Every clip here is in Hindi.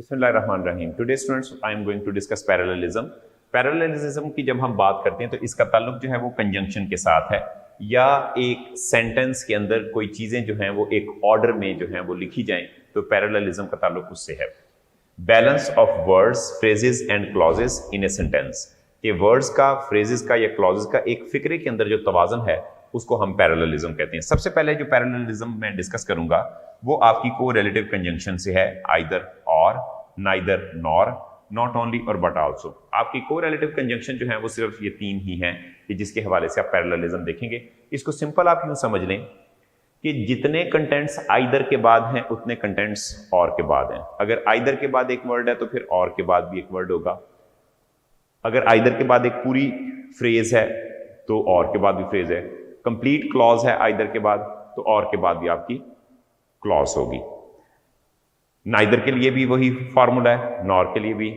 बिस्मिल्लाहिर्रहमानिर्रहीम। Today students I am going to discuss parallelism. Parallelism की जब हम बात करते हैं तो इसका ताल्लुक जो है वो कंजंक्शन के साथ है, या एक सेंटेंस के अंदर कोई चीजें जो हैं वो एक ऑर्डर में जो हैं वो लिखी जाएं, तो पैरेललिज्म का ताल्लुक उससे है। Balance of words, phrases and clauses in a sentence, कि वर्ड्स का, फ्रेजेस का या क्लॉजेस का एक फिक्रे के अंदर जो तवाज़ुन है उसको हम पैरेललिज्म कहते हैं। सबसे पहले जो पैरेललिज्म मैं डिस्कस करूंगा वो आपकी कोरिलेटिव कंजंक्शन से है, आइदर और, नाइदर नॉर, नॉट ओनली और बट आल्सो। आपकी कोरिलेटिव कंजंक्शन जो है वो सिर्फ ये तीन ही हैं कि जिसके हवाले से आप पैरेललिज्म देखेंगे। इसको सिंपल आप यूं समझ लें कि जितने कंटेंट्स आइदर के बाद हैं उतने कंटेंट्स और के बाद हैं। अगर आइदर के बाद एक वर्ड है तो फिर और के बाद भी एक वर्ड होगा। अगर आइदर के बाद एक पूरी फ्रेज है तो और के बाद भी फ्रेज है। कंप्लीट क्लॉज है आइदर के बाद तो और के बाद भी आपकी क्लॉज होगी। नाइदर के लिए भी वही फॉर्मूला है, नॉर के लिए भी,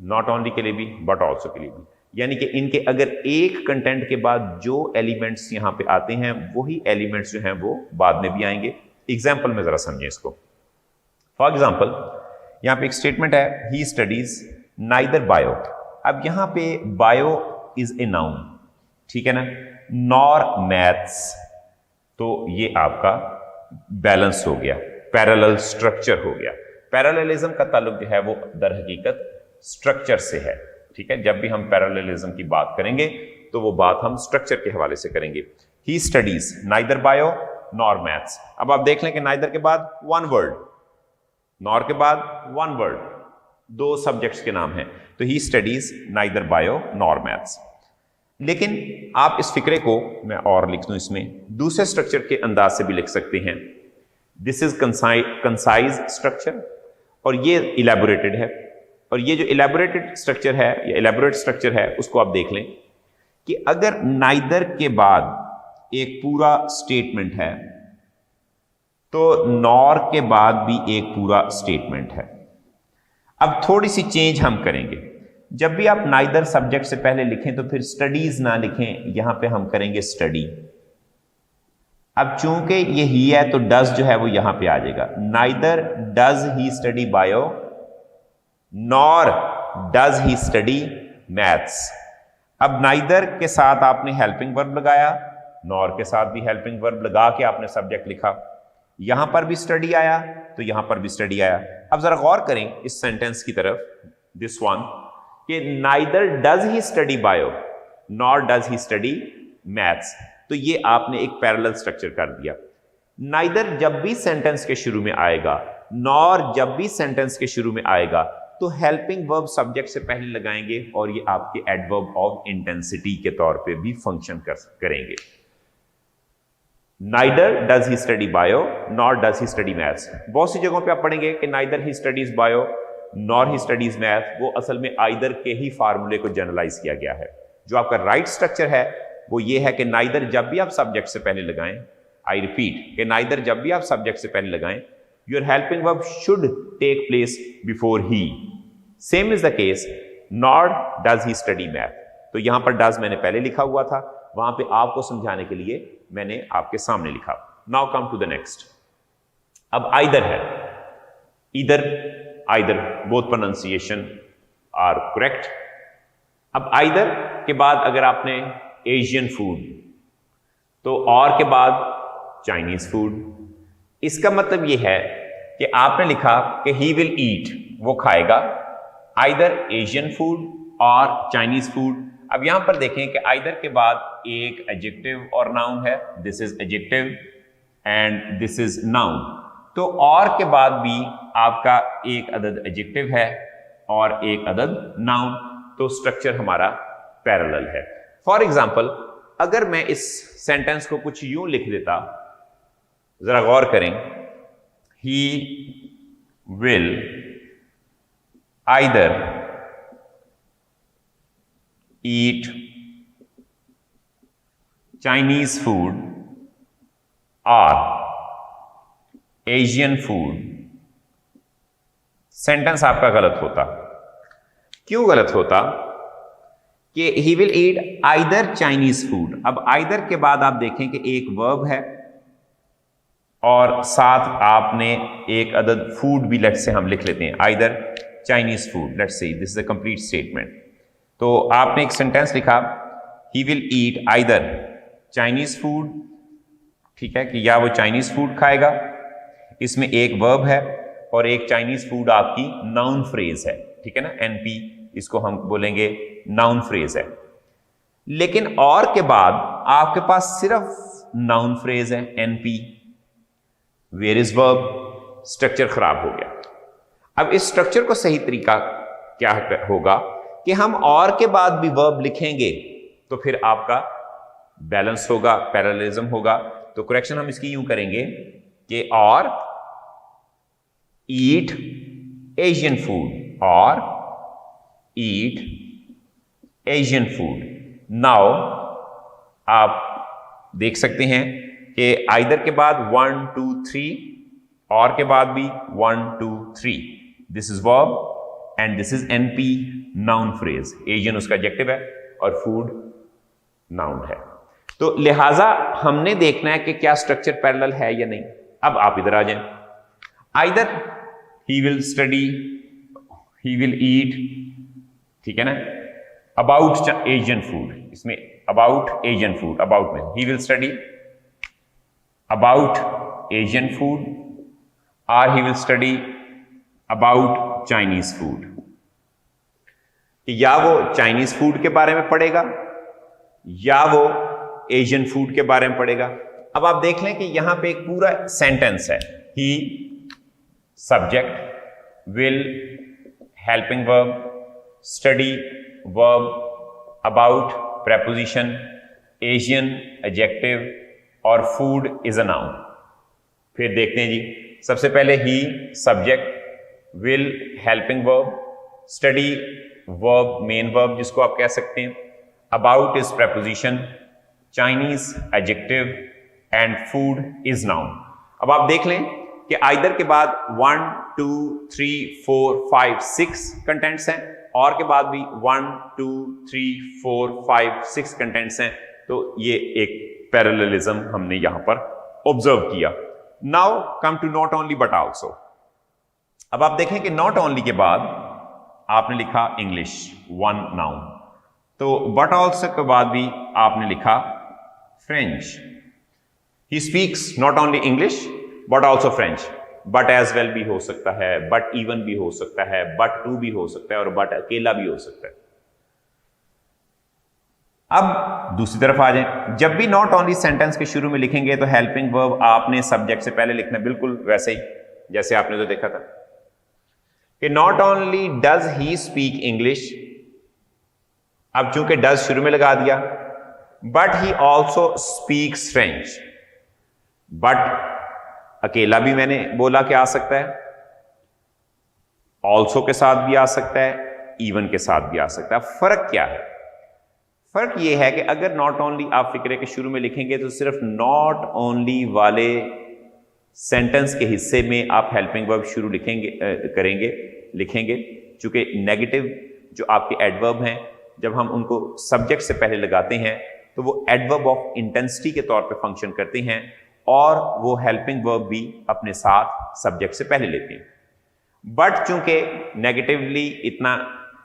नॉट ओनली के लिए भी, बट ऑल्सो के लिए भी। यानी कि इनके अगर एक कंटेंट के बाद जो एलिमेंट्स यहां पे आते हैं वही एलिमेंट्स जो हैं वो बाद में भी आएंगे। एग्जाम्पल में जरा समझें इसको। फॉर एग्जाम्पल यहां पे एक स्टेटमेंट है, ही स्टडीज नाइदर बायो। अब यहां पे बायो इज ए नाउन, ठीक है ना, नॉर मैथ्स, तो ये आपका बैलेंस हो गया, पैरेलल स्ट्रक्चर हो गया। पैरेललिज्म का ताल्लुक जो है वो दर हकीकत स्ट्रक्चर से है, ठीक है। जब भी हम पैरेललिज्म की बात करेंगे तो वो बात हम स्ट्रक्चर के हवाले से करेंगे। He studies neither bio nor maths. अब आप देख लें कि नाइदर के बाद वन वर्ड, नॉर के बाद वन वर्ड, दो सब्जेक्ट्स के नाम हैं, तो he studies neither bio nor maths. लेकिन आप इस फिक्रे को मैं और लिख दूं, इसमें दूसरे स्ट्रक्चर के अंदाज से भी लिख सकते हैं। दिस इज कंसाइज स्ट्रक्चर और ये इलेबोरेटेड है। और ये जो इलेबोरेटेड स्ट्रक्चर है या इलेबोरेट स्ट्रक्चर है उसको आप देख लें कि अगर नाइदर के बाद एक पूरा स्टेटमेंट है तो नॉर के बाद भी एक पूरा स्टेटमेंट है। अब थोड़ी सी चेंज हम करेंगे। जब भी आप नाइदर सब्जेक्ट से पहले लिखें तो फिर स्टडीज ना लिखें, यहां पे हम करेंगे स्टडी। अब चूंकि ये ही है तो डज जो है वो यहां पे आ जाएगा। Neither does he study bio nor does he study maths. अब नाइदर के साथ आपने हेल्पिंग वर्ब लगाया, नॉर के साथ भी हेल्पिंग वर्ब लगा के आपने सब्जेक्ट लिखा। यहां पर भी स्टडी आया तो यहां पर भी स्टडी आया। अब जरा गौर करें इस सेंटेंस की तरफ, दिस वन, कि neither does he study bio nor does he study maths, तो ये आपने एक पैरेलल स्ट्रक्चर कर दिया। नाइदर जब भी सेंटेंस के शुरू में आएगा, नॉर जब भी सेंटेंस के शुरू में आएगा, तो हेल्पिंग वर्ब सब्जेक्ट से पहले लगाएंगे और ये आपके एडवर्ब ऑफ इंटेंसिटी के तौर पे भी फंक्शन करेंगे। Neither does he study bio nor does he study maths. बहुत सी जगहों पे आप पढ़ेंगे कि neither he studies bio nor he studies math, वो असल में आइदर के ही फार्मूले को जनरलाइज किया गया है। जो आपका राइट स्ट्रक्चर है वो ये है कि नाइदर जब भी आप सब्जेक्ट से पहले लगाएं, आई रिपीट कि नाइदर जब भी आप सब्जेक्ट से पहले लगाएं, your helping verb should take place before he. Same is the case nor does he study math, तो यहां पर डज मैंने पहले लिखा हुआ था, वहां पे आपको समझाने के लिए मैंने आपके सामने लिखा। Now come to the next. अब आइदर है, either both pronunciation are correct। अब either के बाद अगर आपने एशियन फूड तो और के बाद चाइनीज फूड, इसका मतलब यह है कि आपने लिखा कि he will eat, वो खाएगा, either एशियन फूड और चाइनीज फूड। अब यहां पर देखें कि either के बाद एक एडजेक्टिव और नाउन है, this is adjective and this is noun, तो और के बाद भी आपका एक अदद एडजेक्टिव है और एक अदद नाउन, तो स्ट्रक्चर हमारा पैरेलल है। फॉर एग्जाम्पल अगर मैं इस सेंटेंस को कुछ यूं लिख देता, जरा गौर करें, he will either eat Chinese food और एशियन फूड। सेंटेंस आपका गलत होता। क्यों गलत होता? कि ही will eat either Chinese food. अब आइदर के बाद आप देखें कि एक वर्ब है और साथ आपने एक अदद फूड भी लेट से हम लिख लेते हैं, either Chinese food, let's say this is a complete statement. तो आपने एक सेंटेंस लिखा, ही will eat either Chinese food, ठीक है, कि या वो चाइनीज फूड खाएगा, इसमें एक वर्ब है और एक चाइनीज फूड आपकी नाउन फ्रेज है, ठीक है ना, एनपी इसको हम बोलेंगे नाउन फ्रेज है। लेकिन और के बाद आपके पास सिर्फ नाउन फ्रेज है NP, where is verb, structure खराब हो गया। अब इस स्ट्रक्चर को सही तरीका क्या होगा कि हम और के बाद भी वर्ब लिखेंगे तो फिर आपका बैलेंस होगा, पैरेललिज्म होगा। तो करेक्शन हम इसकी यूं करेंगे कि और ईट एशियन फूड, और ईट एशियन फूड। नाउ आप देख सकते हैं कि आइदर के बाद 1 2 3 और के बाद भी 1 2 3, this is verb and this is NP noun phrase. Asian उसका एडजेक्टिव है और फूड नाउन है। तो लिहाजा हमने देखना है कि क्या स्ट्रक्चर पैरेलल है या नहीं। अब आप इधर आ जाएं, either he will study, he will eat, ठीक है ना, अबाउट एशियन फूड, इसमें अबाउट एशियन फूड, अबाउट में he will study about Asian food, और he will study about Chinese food. या वो चाइनीज फूड के बारे में पढ़ेगा या वो एशियन फूड के बारे में पढ़ेगा। अब आप देख लें कि यहां पे एक पूरा सेंटेंस है, he subject, will helping verb, study verb, about preposition, Asian adjective और फूड इज अ नाउन। फिर देखते हैं जी, सबसे पहले he subject, will helping verb, study verb main verb जिसको आप कह सकते हैं, about is preposition, Chinese adjective and food is noun. अब आप देख लें कि आइदर के बाद 1 2 3 4 5 6 कंटेंट्स हैं और के बाद भी 1 2 3 4 5 6 कंटेंट्स हैं। तो ये एक पैरेललिज्म हमने यहां पर ऑब्जर्व किया। Now come to not only but also. अब आप देखें कि नॉट ओनली के बाद आपने लिखा इंग्लिश, 1 नाउन, तो बट आल्सो के बाद भी आपने लिखा French. He speaks not only English but also French. But as well भी हो सकता है, बट इवन भी हो सकता है, बट टू भी हो सकता है और बट अकेला भी हो सकता है। अब दूसरी तरफ आ जाए, जब भी नॉट ओनली सेंटेंस के शुरू में लिखेंगे तो हेल्पिंग वर्ब आपने सब्जेक्ट से पहले लिखना, बिल्कुल वैसे ही जैसे आपने तो देखा था कि not only does he speak English. अब चूंकि डज शुरू में लगा दिया, but he also speaks French. But अकेला भी मैंने बोला कि आ सकता है, ऑल्सो के साथ भी आ सकता है, इवन के साथ भी आ सकता है। फर्क क्या है? फर्क यह है कि अगर नॉट ओनली आप फिक्रे के शुरू में लिखेंगे तो सिर्फ नॉट ओनली वाले सेंटेंस के हिस्से में आप हेल्पिंग वर्ब शुरू लिखेंगे। चूंकि नेगेटिव जो आपके एडवर्ब हैं, जब हम उनको सब्जेक्ट से पहले लगाते हैं तो वो एडवर्ब ऑफ इंटेंसिटी के तौर पे फंक्शन करते हैं और वो हेल्पिंग वर्ब भी अपने साथ सब्जेक्ट से पहले लेते हैं। बट चूंकि नेगेटिवली इतना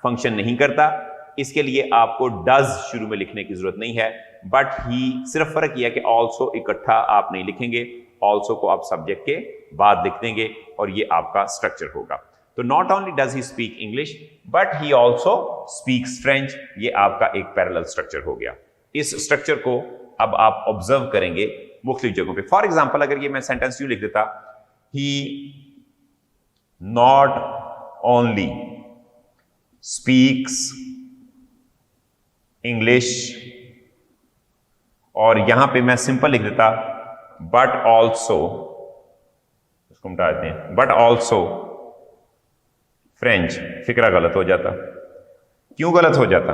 फंक्शन नहीं करता, इसके लिए आपको डज शुरू में लिखने की जरूरत नहीं है। बट ही, सिर्फ फर्क यह है कि ऑल्सो इकट्ठा आप नहीं लिखेंगे, ऑल्सो को आप सब्जेक्ट के बाद लिख देंगे और ये आपका स्ट्रक्चर होगा। तो not only does he speak English but he also speaks French, ये आपका एक पैरेलल स्ट्रक्चर हो गया। इस स्ट्रक्चर को अब आप ऑब्जर्व करेंगे मुख्तलिफ जगहों पे। फॉर एग्जाम्पल, अगर ये मैं सेंटेंस यूं लिख देता, ही नॉट ओनली स्पीक्स इंग्लिश, और यहां पे मैं सिंपल लिख देता बट ऑल्सो, इसको मिटा देते हैं, बट ऑल्सो फ्रेंच, फिक्रा गलत हो जाता। क्यों गलत हो जाता?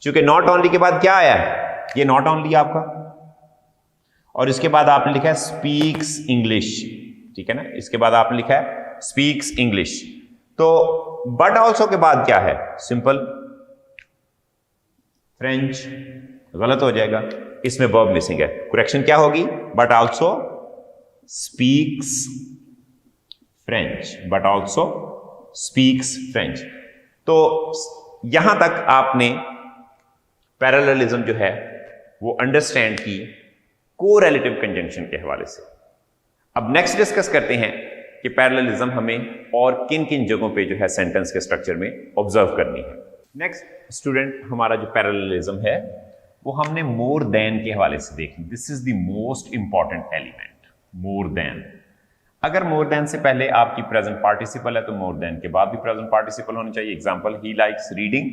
क्योंकि नॉट ओनली के बाद क्या आया है? ये नॉट ओनली आपका, और इसके बाद आपने लिखा है स्पीक्स इंग्लिश, ठीक है ना, इसके बाद आपने लिखा है स्पीक्स इंग्लिश। तो बट ऑल्सो के बाद क्या है? सिंपल फ्रेंच, गलत हो जाएगा, इसमें वर्ब मिसिंग है। करेक्शन क्या होगी? But also speaks French, but also speaks French. तो यहां तक आपने पैरेललिज्म जो है वो अंडरस्टैंड की कोरिलेटिव कंजंक्शन के हवाले से। अब नेक्स्ट डिस्कस करते हैं कि पैरेललिज्म हमें और किन किन जगहों पे जो है सेंटेंस के स्ट्रक्चर में ऑब्जर्व करनी है। नेक्स्ट स्टूडेंट, हमारा जो पैरेललिज्म है वो हमने मोर देन के हवाले से देखी। This is the most important element, more than. अगर मोर देन से पहले आपकी प्रेजेंट पार्टिसिपल है तो मोर देन के बाद भी प्रेजेंट पार्टिसिपल होनी चाहिए। एग्जांपल, ही लाइक्स रीडिंग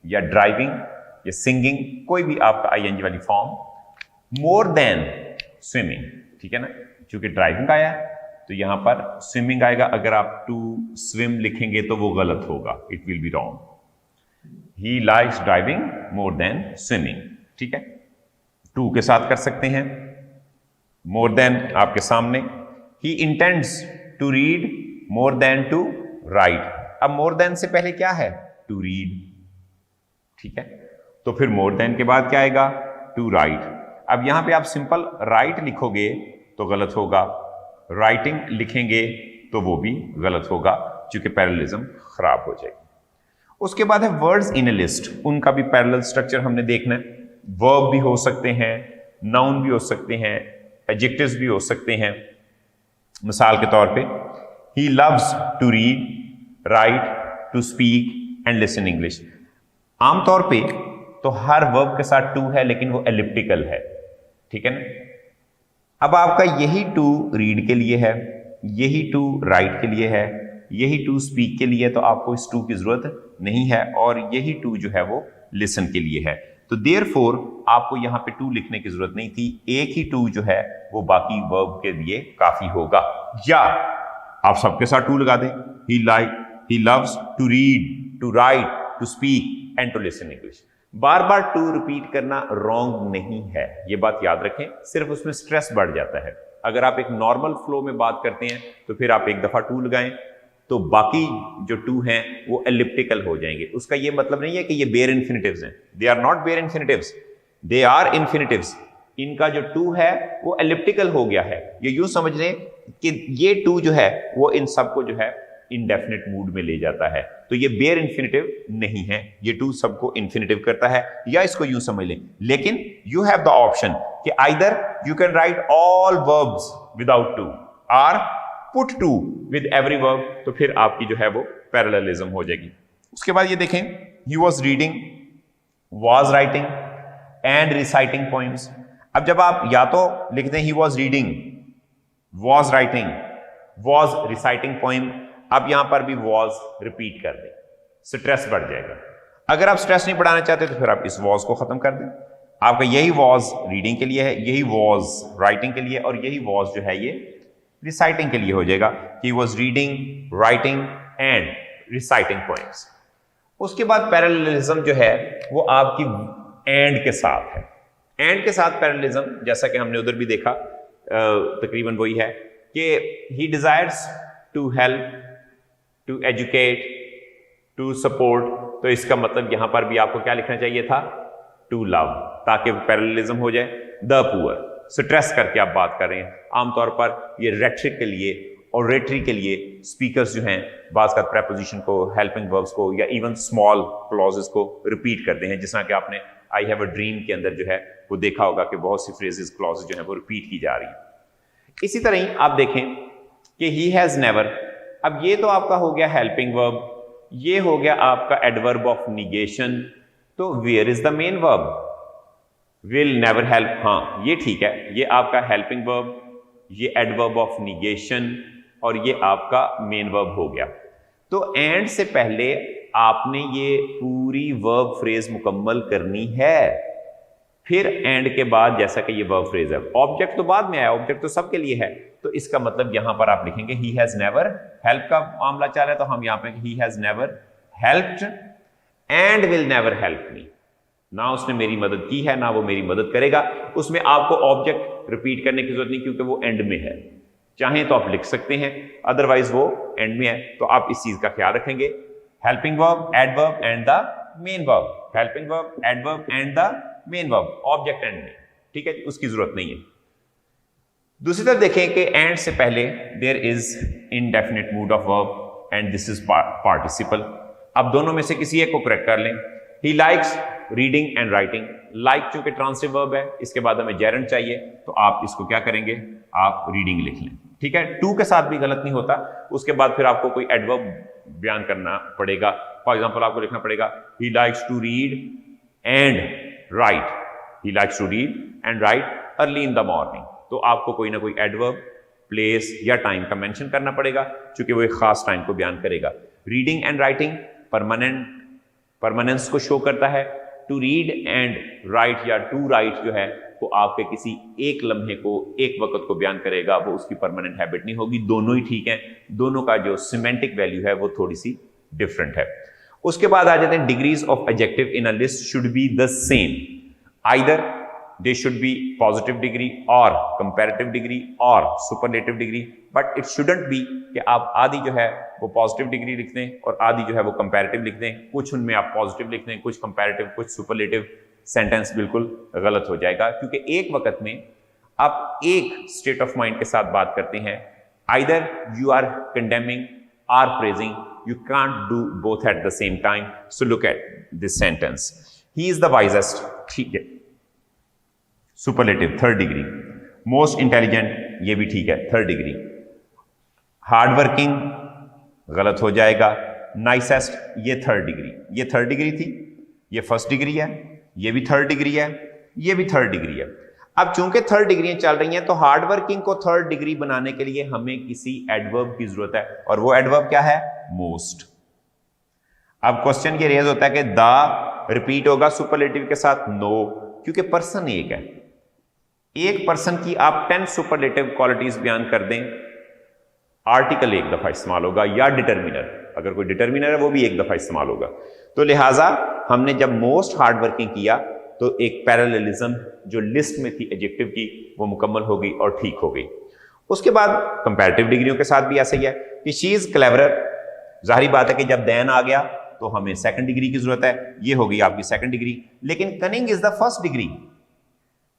या ड्राइविंग या सिंगिंग, कोई भी आपका आईएनजी वाली फॉर्म। मोर देन स्विमिंग, ठीक है ना, क्योंकि ड्राइविंग आया है तो यहां पर स्विमिंग आएगा। अगर आप टू स्विम लिखेंगे तो वो गलत होगा, it will be wrong. He likes driving more than swimming, ठीक है। टू के साथ कर सकते हैं। मोर देन आपके सामने। He intends to read more than to write. अब मोर देन से पहले क्या है? टू रीड, ठीक है। तो फिर मोर देन के बाद क्या आएगा? To write. अब यहां पे आप सिंपल राइट लिखोगे तो गलत होगा, राइटिंग लिखेंगे तो वो भी गलत होगा, क्योंकि पैरेललिज्म खराब हो जाएगी। उसके बाद है वर्ड्स इन ए लिस्ट। उनका भी पैरेलल स्ट्रक्चर हमने देखना है। वर्ब भी हो सकते हैं, नाउन भी हो सकते हैं, एडजेक्टिव्स भी हो सकते हैं। मिसाल के तौर पे, he loves to read, write, to speak and listen English. आमतौर पे तो हर वर्ब के साथ टू है, लेकिन वो एलिप्टिकल है, ठीक है ना। अब आपका यही टू रीड के लिए है, यही टू राइट के लिए है, यही टू स्पीक के लिए, तो आपको इस टू की जरूरत नहीं है, और यही टू जो है वो लिसन के लिए है। तो देयरफॉर आपको यहां पे टू लिखने की जरूरत नहीं थी। एक ही टू जो है वो बाकी वर्ब के लिए काफी होगा। या आप सबके साथ टू लगा दें, he loves to read, to write, to speak and to listen English. बार बार टू रिपीट करना रॉन्ग नहीं है, ये बात याद रखें, सिर्फ उसमें स्ट्रेस बढ़ जाता है। अगर आप एक नॉर्मल फ्लो में बात करते हैं तो फिर आप एक दफा टू लगाएं तो बाकी जो टू हैं वो एलिप्टिकल हो जाएंगे। उसका ये मतलब नहीं है कि ये बेयर इन्फिनिटिव्स हैं, they are not bare infinitives, they are infinitives. इनका जो टू है वो एलिप्टिकल हो गया है। ये यूं समझ लें कि ये टू जो है वो इन सबको जो है इंडेफिनिट मूड में ले जाता है, तो ये बेयर इन्फिनिटिव नहीं है, ये टू सबको इन्फिनिटिव करता है। या इसको यूं समझ लें, लेकिन यू हैव द ऑप्शन कि either you can write all verbs without to और put to with every verb, तो फिर आपकी जो है वो पैरेललिज्म हो जाएगी। उसके बाद ये देखें, he was reading, was writing and reciting poems. अब जब आप या तो लिखते हैं he was reading, was writing, was reciting poem, अब यहां पर भी वॉज रिपीट कर दें, स्ट्रेस बढ़ जाएगा। अगर आप स्ट्रेस नहीं बढ़ाना चाहते तो फिर आप इस वॉज को खत्म कर दें। आपका यही वॉज रीडिंग के लिए है, यही वॉज राइटिंग के लिए, और यही वॉज जो है ये रिसाइटिंग के लिए हो जाएगा। He was reading, writing and reciting poems. उसके बाद पैरेललिज्म जो है वो आपकी एंड के साथ है। एंड के साथ पैरेललिज्म, जैसा कि हमने उधर भी देखा, तकरीबन वही है कि he desires to help, to educate, to support. तो इसका मतलब यहां पर भी आपको क्या लिखना चाहिए था? टू लव, ताकि पैरेललिज्म हो जाए। द पुअर, स्ट्रेस करके आप बात कर रहे हैं। आमतौर पर ये रेट्रिक के लिए और रेटरी के लिए स्पीकर्स जो हैं बात का प्रेपोजिशन को, हेल्पिंग वर्ब्स को या इवन स्मॉल क्लॉजेस को रिपीट करते हैं। जिस तरह कि आपने आई हैव अ ड्रीम के अंदर जो है वो देखा होगा कि बहुत सी फ्रेजेस, क्लॉजेस जो है वो रिपीट की जा रही है। इसी तरह ही आप देखें कि ही हैज नेवर। अब ये तो आपका हो गया हेल्पिंग वर्ब, ये हो गया आपका एडवर्ब ऑफ निगेशन। तो where is the main verb? Will never help, हाँ ये ठीक है, ये आपका हेल्पिंग वर्ब, ये एडवर्ब ऑफ निगेशन और ये आपका मेन वर्ब हो गया। तो एंड से पहले आपने ये पूरी वर्ब फ्रेज मुकम्मल करनी है, फिर एंड के बाद जैसा कि ये वर्ब फ्रेज है, ऑब्जेक्ट तो बाद में आया, ऑब्जेक्ट तो सबके लिए है। तो इसका मतलब यहां पर आप लिखेंगे ही हैज नेवर, हेल्प का मामला चल रहा है तो हम यहां पे he has never helped and will never help me. ना उसने मेरी मदद की है ना वो मेरी मदद करेगा। उसमें आपको ऑब्जेक्ट रिपीट करने की जरूरत नहीं क्योंकि वो एंड में है। चाहें तो आप लिख सकते हैं, अदरवाइज वो एंड में है। तो आप इस चीज का ख्याल रखेंगे, helping verb, adverb and the main verb, helping verb, adverb and the main verb, object and में, ठीक है, उसकी जरूरत नहीं है। दूसरी तरफ देखें कि एंड से पहले there is indefinite mood of verb and this is participle. अब दोनों में से किसी एक को करेक्ट कर लें। He likes reading and writing. Like चूंकि ट्रांसिटिव वर्ब है, इसके बाद हमें जेरेंड चाहिए, तो आप इसको क्या करेंगे, आप रीडिंग लिख लें। ठीक है, टू के साथ भी गलत नहीं होता, उसके बाद फिर आपको कोई एडवर्ब बयान करना पड़ेगा। फॉर एग्जांपल आपको लिखना पड़ेगा he likes to read and write. He likes to read and write early in the morning. तो आपको कोई ना कोई एडवर्ब, प्लेस या टाइम का मेंशन करना पड़ेगा, क्योंकि वो एक खास टाइम को बयान करेगा। रीडिंग एंड राइटिंग परमानेंस को शो करता है। टू रीड एंड राइट या टू राइट जो है वो आपके किसी एक लम्हे को, एक वक्त को बयान करेगा, वो उसकी परमानेंट हैबिट नहीं होगी। दोनों ही ठीक हैं, दोनों का जो सिमेंटिक वैल्यू है वो थोड़ी सी डिफरेंट है। उसके बाद आ जाते हैं degrees of adjective in a list should be the same, either they should be positive degree और कंपैरेटिव डिग्री और superlative degree, but it shouldn't be कि आप आधी जो है वो पॉजिटिव डिग्री लिख दें और आधी जो है वो कंपैरेटिव लिख दें। कुछ उनमें आप पॉजिटिव लिख दें, कुछ कंपैरेटिव, कुछ सुपरलेटिव। सेंटेंस बिल्कुल गलत हो जाएगा, क्योंकि एक वक्त में आप एक स्टेट ऑफ माइंड के साथ बात करते हैं। Either you are condemning or praising, you can't do both at the same time. So look at this sentence, he is the wisest, ठीक है, superlative third degree. Most intelligent, ये भी ठीक है, थर्ड डिग्री। हार्ड वर्किंग गलत हो जाएगा। नाइसेस्ट, ये थर्ड डिग्री, ये थर्ड डिग्री थी, ये फर्स्ट डिग्री है, ये भी थर्ड डिग्री है, ये भी थर्ड डिग्री है। अब चूंकि थर्ड डिग्रियां चल रही हैं, तो हार्ड वर्किंग को थर्ड डिग्री बनाने के लिए हमें किसी एडवर्ब की जरूरत है, और वो एडवर्ब क्या है, मोस्ट। अब क्वेश्चन ये रेज होता है कि द रिपीट होगा सुपरलेटिव के साथ, नो, क्योंकि पर्सन एक है। एक पर्सन की आप 10 सुपरलेटिव क्वालिटीज बयान कर दें, आर्टिकल एक दफा इस्तेमाल होगा, या डिटरमिनर, अगर कोई डिटरमिनर है वो भी एक दफा इस्तेमाल होगा। तो लिहाजा हमने जब मोस्ट हार्ड वर्किंग किया तो एक पैरेललिज्म जो लिस्ट में थी एडजेक्टिव की वो मुकम्मल हो गई और ठीक हो गई। उसके बाद कंपैरेटिव डिग्रियों के साथ भी ऐसा ही है कि शी इज क्लेवरर। जाहिर बात है कि जब देन आ गया तो हमें सेकंड डिग्री की जरूरत है, ये होगी आपकी सेकंड डिग्री। लेकिन cunning is the first degree,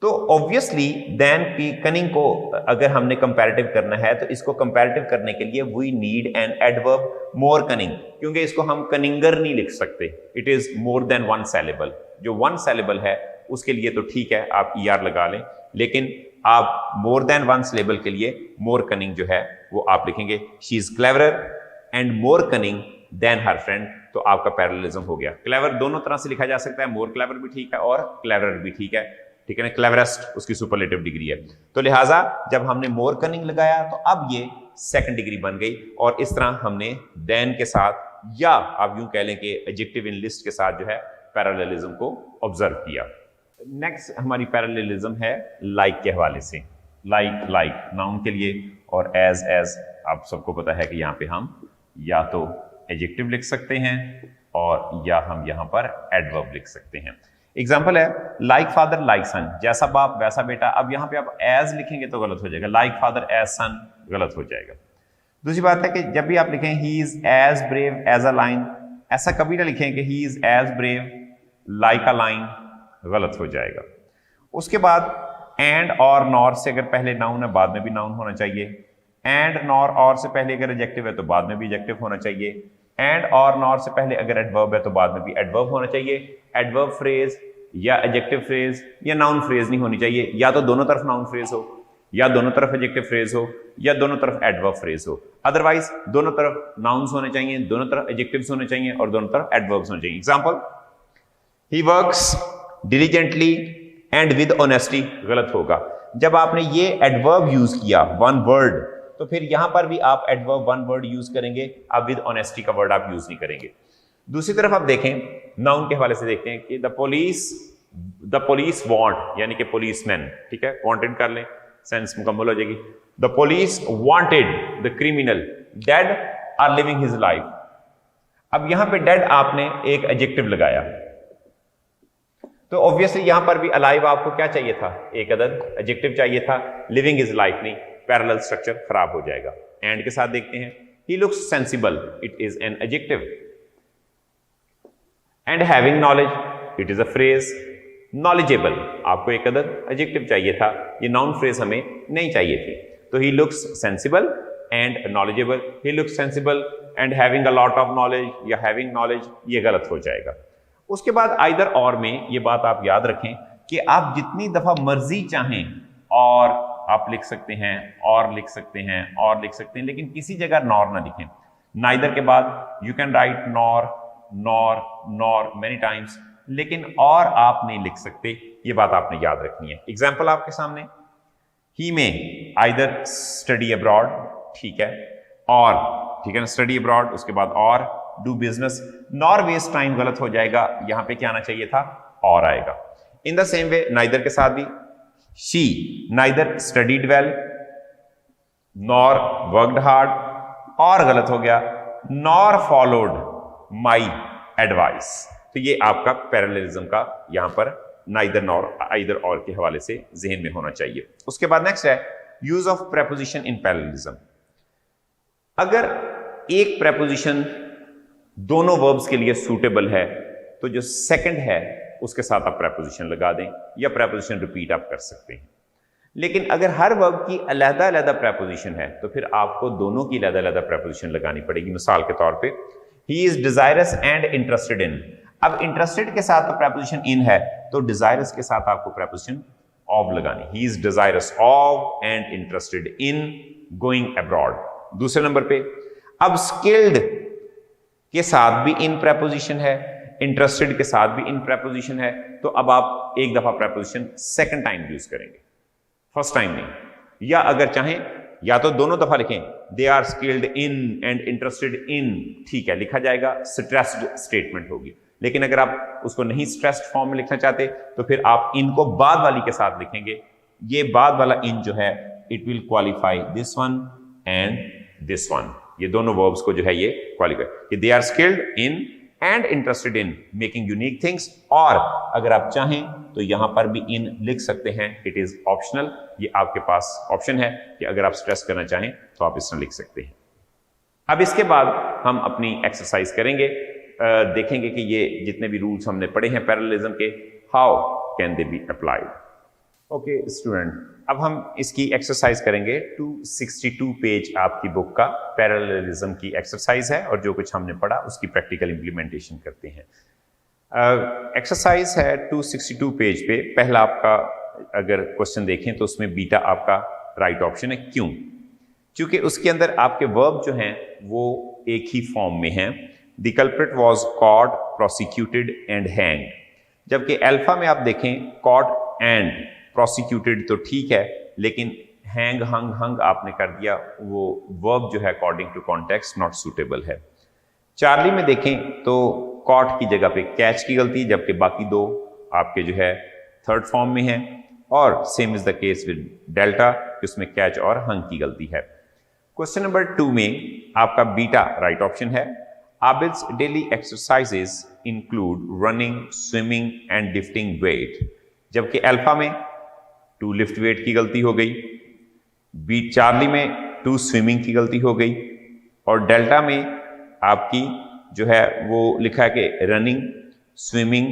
तो ऑब्वियसली देन की कनिंग को अगर हमने कंपैरेटिव करना है तो इसको कंपैरेटिव करने के लिए we need an adverb more cunning, क्योंकि इसको हम कनिंगर नहीं लिख सकते। It is more than one syllable. जो वन सैलेबल है उसके लिए तो ठीक है आप ER लगा लें, लेकिन आप मोर देन वन सैलेबल के लिए मोर कनिंग जो है वो आप लिखेंगे। She is cleverer and more cunning than her friend, तो आपका पैरेललिज्म हो गया। क्लेवर दोनों तरह से लिखा जा सकता है, मोर क्लेवर भी ठीक है और क्लेवरर भी ठीक है, ठीक है ना। क्लेवरेस्ट उसकी सुपरलेटिव डिग्री है। तो लिहाजा जब हमने मोर कनिंग लगाया तो अब ये सेकंड डिग्री बन गई, और इस तरह हमने देन के साथ, या आप यूं कह लें कि एडजेक्टिव इन लिस्ट के साथ जो है पैरेललिज्म को ऑब्जर्व किया। नेक्स्ट हमारी पैरेललिज्म है लाइक के हवाले से। लाइक नाउन के लिए, और एज आप सबको पता है कि यहाँ पे हम या तो एडजेक्टिव लिख सकते हैं और या हम यहाँ पर एडवर्ब लिख सकते हैं। एग्जाम्पल है लाइक फादर लाइक सन, जैसा बाप वैसा बेटा। अब यहाँ पे आप एज लिखेंगे तो गलत हो जाएगा, लाइक फादर एज सन गलत हो जाएगा। दूसरी बात है कि जब भी आप लिखें he is as brave as a lion, ऐसा कभी ना लिखें कि he is as brave like a lion, गलत हो जाएगा। उसके बाद एंड और नॉर से अगर पहले नाउन है बाद में भी नाउन होना चाहिए। एंड नॉर और से पहले अगर एडजेक्टिव है तो बाद में भी एडजेक्टिव होना चाहिए। एंड और नॉर से पहले अगर एडवर्ब है तो बाद में भी एडवर्ब होना चाहिए। एडवर्ब फ्रेज या एडजेक्टिव फ्रेज या नाउन फ्रेज नहीं होनी चाहिए, या तो दोनों तरफ नाउन फ्रेज हो, या दोनों तरफ एडजेक्टिव फ्रेज हो, या दोनों तरफ एडवर्ब फ्रेज हो। अदरवाइज दोनों तरफ नाउन्स होने चाहिए, दोनों तरफ एडजेक्टिव्स होने चाहिए और दोनों तरफ एडवर्ब्स होने चाहिए। Example he works diligently and with honesty, गलत होगा। जब आपने ये एडवर्ब यूज किया वन वर्ड, तो फिर यहां पर भी आप एडवर्ब वन वर्ड यूज करेंगे, आप विद ऑनेस्टी का वर्ड आप यूज नहीं करेंगे। दूसरी तरफ आप देखें, नाउन के हवाले से देखते हैं कि द पुलिस वांट, यानी कि पुलिसमैन, ठीक है, वांटेड कर लें, सेंस मुकम्मल हो जाएगी। The police wanted the criminal dead or living his life. अब यहां पे डेड आपने एक एडजेक्टिव लगाया, तो ऑब्वियसली यहां पर भी अलाइव आपको क्या चाहिए था, एक अदद एडजेक्टिव चाहिए था, लिविंग हिज लाइफ नहीं, पैरेलल स्ट्रक्चर खराब हो जाएगा। एंड के साथ देखते हैं, he looks sensible, it is an adjective. And having knowledge, it is a phrase. Knowledgeable, आपको एक अदद एडजेक्टिव चाहिए था, ये नाउन फ्रेज हमें नहीं चाहिए थी। तो he looks sensible and knowledgeable, he looks sensible and having a lot of knowledge या हैविंग नॉलेज, ये गलत हो जाएगा। उसके बाद आइदर और में ये बात आप याद रखें कि आप जितनी दफा मर्जी चाहें और आप लिख सकते हैं, और लिख सकते हैं, और लिख सकते हैं, लेकिन किसी जगह नॉर ना लिखें। नाइदर के बाद you can right nor nor nor many times, लेकिन और आप नहीं लिख सकते, ये बात आपने याद रखनी है। एग्जाम्पल आपके सामने, ही में आइदर स्टडी अब्रॉड, ठीक है, और ठीक है ना, स्टडी अब्रॉड, उसके बाद और do business, nor waste time गलत हो जाएगा, यहां पे क्या आना चाहिए था, और आएगा। In the same way neither के साथ भी, she neither studied well nor worked hard, और गलत हो गया, नॉर फॉलोड माई एडवाइस। तो ये आपका पैरेललिज्म का यहां पर नाइदर नॉर आइदर और के हवाले से जहन में होना चाहिए। उसके बाद नेक्स्ट है use of preposition in parallelism. अगर एक प्रेपोजिशन दोनों वर्ब्स के लिए सूटेबल है तो जो सेकंड है उसके साथ आप प्रेपोजिशन लगा दें या प्रेपोजिशन रिपीट आप कर सकते हैं। लेकिन अगर हर वर्ब की अलग-अलग प्रेपोजिशन है तो फिर आपको दोनों की अलग-अलग प्रेपोजिशन लगानी पड़ेगी। मिसाल के तौर पे he is desirous and interested इन, अब इंटरेस्टेड के साथ तो प्रेपोजिशन इन है तो डिजायरस के साथ आपको प्रेपोजिशन ऑफ लगानी। He is desirous of and interested in going abroad. दूसरे नंबर पे अब स्किल्ड के साथ भी इन प्रेपोजिशन है, इंटरेस्टेड के साथ भी इन प्रेपोजिशन है, तो अब आप एक दफा प्रेपोजिशन सेकंड टाइम यूज करेंगे, फर्स्ट टाइम नहीं। या अगर चाहें या तो दोनों दफा लिखें, they are skilled in and interested in, ठीक है, लिखा जाएगा, स्ट्रेस्ड स्टेटमेंट होगी। लेकिन अगर आप उसको नहीं स्ट्रेस्ड फॉर्म में लिखना चाहते तो फिर आप इनको बाद वाली के साथ लिखेंगे। ये बाद वाला इन जो है it will qualify this one and this one, ये दोनों वर्ब्स को जो है ये क्वालिफाई कि they are skilled in and interested in making unique things. और अगर आप चाहें तो यहां पर भी इन लिख सकते हैं, इट इज ऑप्शनल, ये आपके पास ऑप्शन है कि अगर आप स्ट्रेस करना चाहें तो आप इस तरह लिख सकते हैं। अब इसके बाद हम अपनी एक्सरसाइज करेंगे, देखेंगे कि ये जितने भी रूल्स हमने पढ़े हैं पैरेललिज्म के, how can they be applied. Okay student, अब हम इसकी एक्सरसाइज करेंगे। 262 पेज आपकी बुक का पैरेललिज्म की एक्सरसाइज है और जो कुछ हमने पढ़ा उसकी प्रैक्टिकल इंप्लीमेंटेशन करते हैं। एक्सरसाइज है 262 पेज पे। पहला आपका अगर क्वेश्चन देखें तो उसमें बीटा आपका राइट ऑप्शन है। क्यों? क्योंकि उसके अंदर आपके वर्ब जो हैं वो एक ही फॉर्म में हैं। The culprit was cot, prosecuted and hanged. जबकि अल्फा में आप देखें कॉट एंड प्रोसिक्यूटेड तो ठीक है, लेकिन हैंग हंग हंग आपने कर दिया, वो वर्ब जो है according to context not suitable है। चार्ली में देखें तो कॉट की जगह पे कैच की गलती, जबकि बाकी दो आपके जो है थर्ड फॉर्म में है। और same is the case with delta, उसमें कैच और हंग की गलती है। क्वेश्चन नंबर 2 में आपका बीटा राइट ऑप्शन है। Abid's daily exercises include running, swimming and lifting weight. जबकि अल्फा में टू लिफ्ट वेट की गलती हो गई, बी चार्ली में टू स्विमिंग की गलती हो गई, और डेल्टा में आपकी जो है वो लिखा है कि running, swimming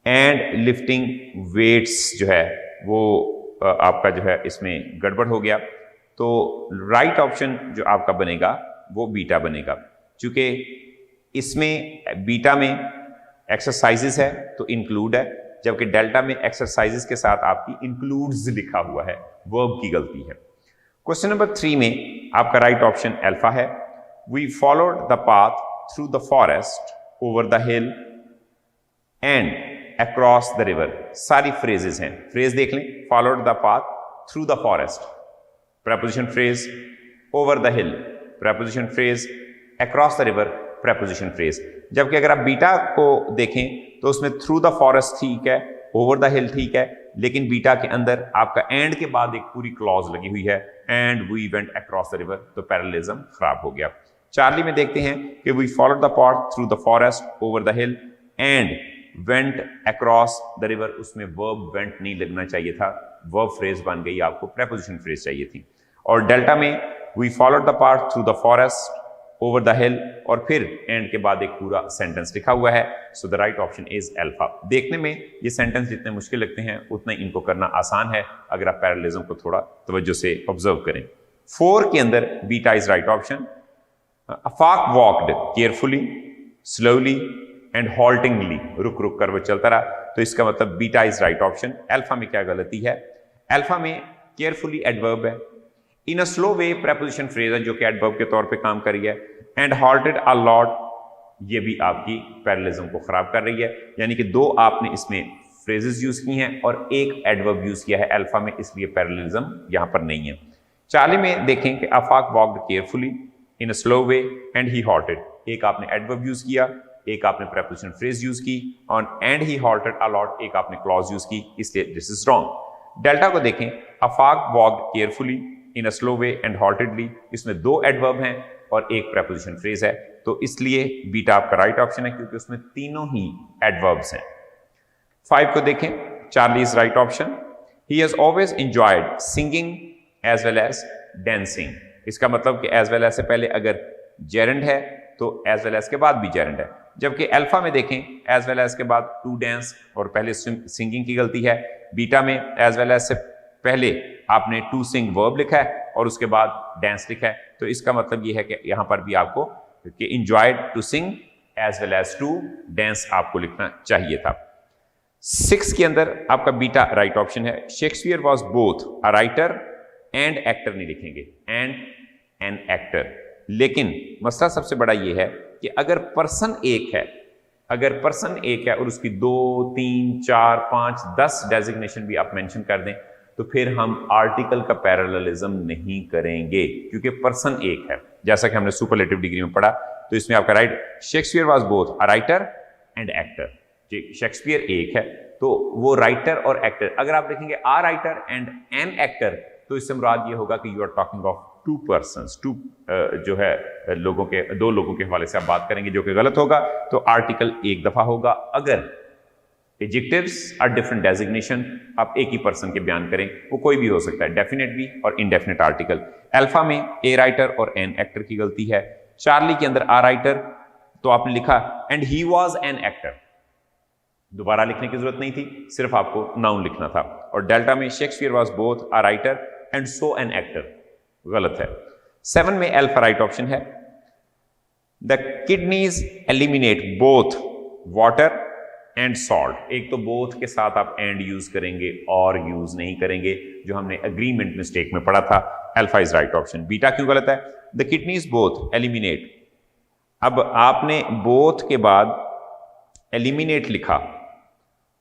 and lifting weights जो है वो आपका जो है इसमें गड़बड़ हो गया। तो राइट ऑप्शन जो आपका बनेगा वो बीटा बनेगा। चूंकि इसमें बीटा में एक्सरसाइजेस है तो इंक्लूड है, जबकि डेल्टा में एक्सरसाइजेस के साथ आपकी इंक्लूड्स लिखा हुआ है, वर्ब की गलती है। क्वेश्चन नंबर 3 में आपका राइट ऑप्शन अल्फा है। We followed the path through the forest, over the hill and across the river. सारी फ्रेजेस हैं, फ्रेज देख लें। Followed the path through the forest, preposition phrase, over the hill preposition phrase, across the river preposition phrase। जबकि अगर आप बीटा को देखें तो उसमें थ्रू द फॉरेस्ट ठीक है, ओवर द हिल ठीक है, लेकिन बीटा के अंदर आपका एंड के बाद एक पूरी क्लॉज लगी हुई है, and we went across the river, तो पैरेललिज्म खराब हो गया। चार्ली में देखते हैं कि we followed the path through the forest, over the hill and went across the river, उसमें वर्ब वेंट नहीं लगना चाहिए था, वर्ब फ्रेज बन गई, आपको प्रेपोजिशन फ्रेज चाहिए थी। और डेल्टा में we followed the path through the forest, over the hill, और फिर एंड के बाद एक पूरा सेंटेंस लिखा हुआ है। सो the right option is alpha. देखने में ये सेंटेंस जितने मुश्किल लगते हैं उतना इनको करना आसान है अगर आप पैरेललिज्म को थोड़ा तवज्जो से ऑब्जर्व करें। 4 के अंदर beta is right option. Afaq walked carefully, slowly and haltingly, रुक रुक कर वो चलता रहा, तो इसका मतलब beta is right option. Alpha में क्या गलती है? अल्फा में केयरफुली एडवर्ब है, in a slow way preposition phrase है जो कि एडवर्ब के तौर पे काम कर रही है, एंड हॉल्टेड अ लॉट, ये भी आपकी पैरेललिज्म को खराब कर रही है। यानी कि 2 आपने इसमें फ्रेजेस यूज की हैं और एक एडवर्ब यूज किया है अल्फा में, इसलिए पैरेललिज्म यहां पर नहीं है। 40 में देखें कि Afaq walked carefully in a slow way and he halted, एक आपने एडवर्ब यूज किया, एक आपने प्रेपोजिशन फ्रेज यूज की, और and he halted a lot एक आपने क्लॉज यूज की, इसलिए दिस इज रॉन्ग। डेल्टा को देखें, Afaq walked carefully in a slow way and haltedly, इसमें 2 एडवर्ब हैं और एक प्रेपोजिशन फ्रेज है, तो इसलिए बीटा आपका राइट ऑप्शन है क्योंकि उसमें तीनों ही एडवर्ब्स हैं। 5 को देखें, Charlie is right option. He has always enjoyed singing as well as dancing, इसका मतलब कि एज वेल एज से पहले अगर जेरेंड है तो एज वेल एज के बाद भी जेरेंड है, जबकि अल्फा में देखें एज वेल एज के बाद टू डांस और पहले सिंगिंग की गलती है। बीटा में एज वेल एज से पहले आपने टू सिंग वर्ब लिखा है और उसके बाद डांस लिखा है, तो इसका मतलब यह है कि यहां पर भी आपको कि enjoyed to sing as well as to dance आपको लिखना चाहिए था। 6 के अंदर आपका बीटा राइट ऑप्शन है। Shakespeare was both a writer and actor नहीं लिखेंगे, एंड एन एक्टर, लेकिन मसला सबसे बड़ा यह है कि अगर पर्सन एक है, अगर पर्सन एक है और उसकी 2, 3, 4, 5, 10 डेजिग्नेशन भी आप मेंशन कर दें तो फिर हम आर्टिकल का पैरेललिज्म नहीं करेंगे क्योंकि पर्सन एक है, जैसा कि हमने सुपरलेटिव डिग्री में पढ़ा। तो इसमें आपका right, Shakespeare was both a writer and actor, Shakespeare एक है तो वो राइटर और एक्टर, अगर आप देखेंगे a writer and an actor तो इससे मुराद ये होगा कि you are talking of 2 persons, 2 जो है लोगों के, 2 लोगों के हवाले से आप बात करेंगे, जो कि गलत होगा। तो आर्टिकल एक दफा होगा। अगर एडजेक्टिव्स आर डिफरेंट डेजिग्नेशन, आप एक ही पर्सन के बयान करें, वो कोई भी हो सकता है, डेफिनेट भी और इनडेफिनेट आर्टिकल। अल्फा में ए राइटर और एन एक्टर की गलती है। चार्ली के अंदर आ राइटर तो आपने लिखा and he was an actor, दोबारा लिखने की जरूरत नहीं थी, सिर्फ आपको नाउन लिखना था। और डेल्टा में Shakespeare was both a writer and so an actor, गलत है। 7 में अल्फा राइट ऑप्शन है। The kidneys eliminate both water and salt, एक तो बोथ के साथ आप एंड यूज करेंगे और यूज नहीं करेंगे, जो हमने अग्रीमेंट मिस्टेक में पढ़ा था। Alpha is right option. Beta क्यों गलत है? द किडनीज बोथ एलिमिनेट, अब आपने बोथ के बाद एलिमिनेट लिखा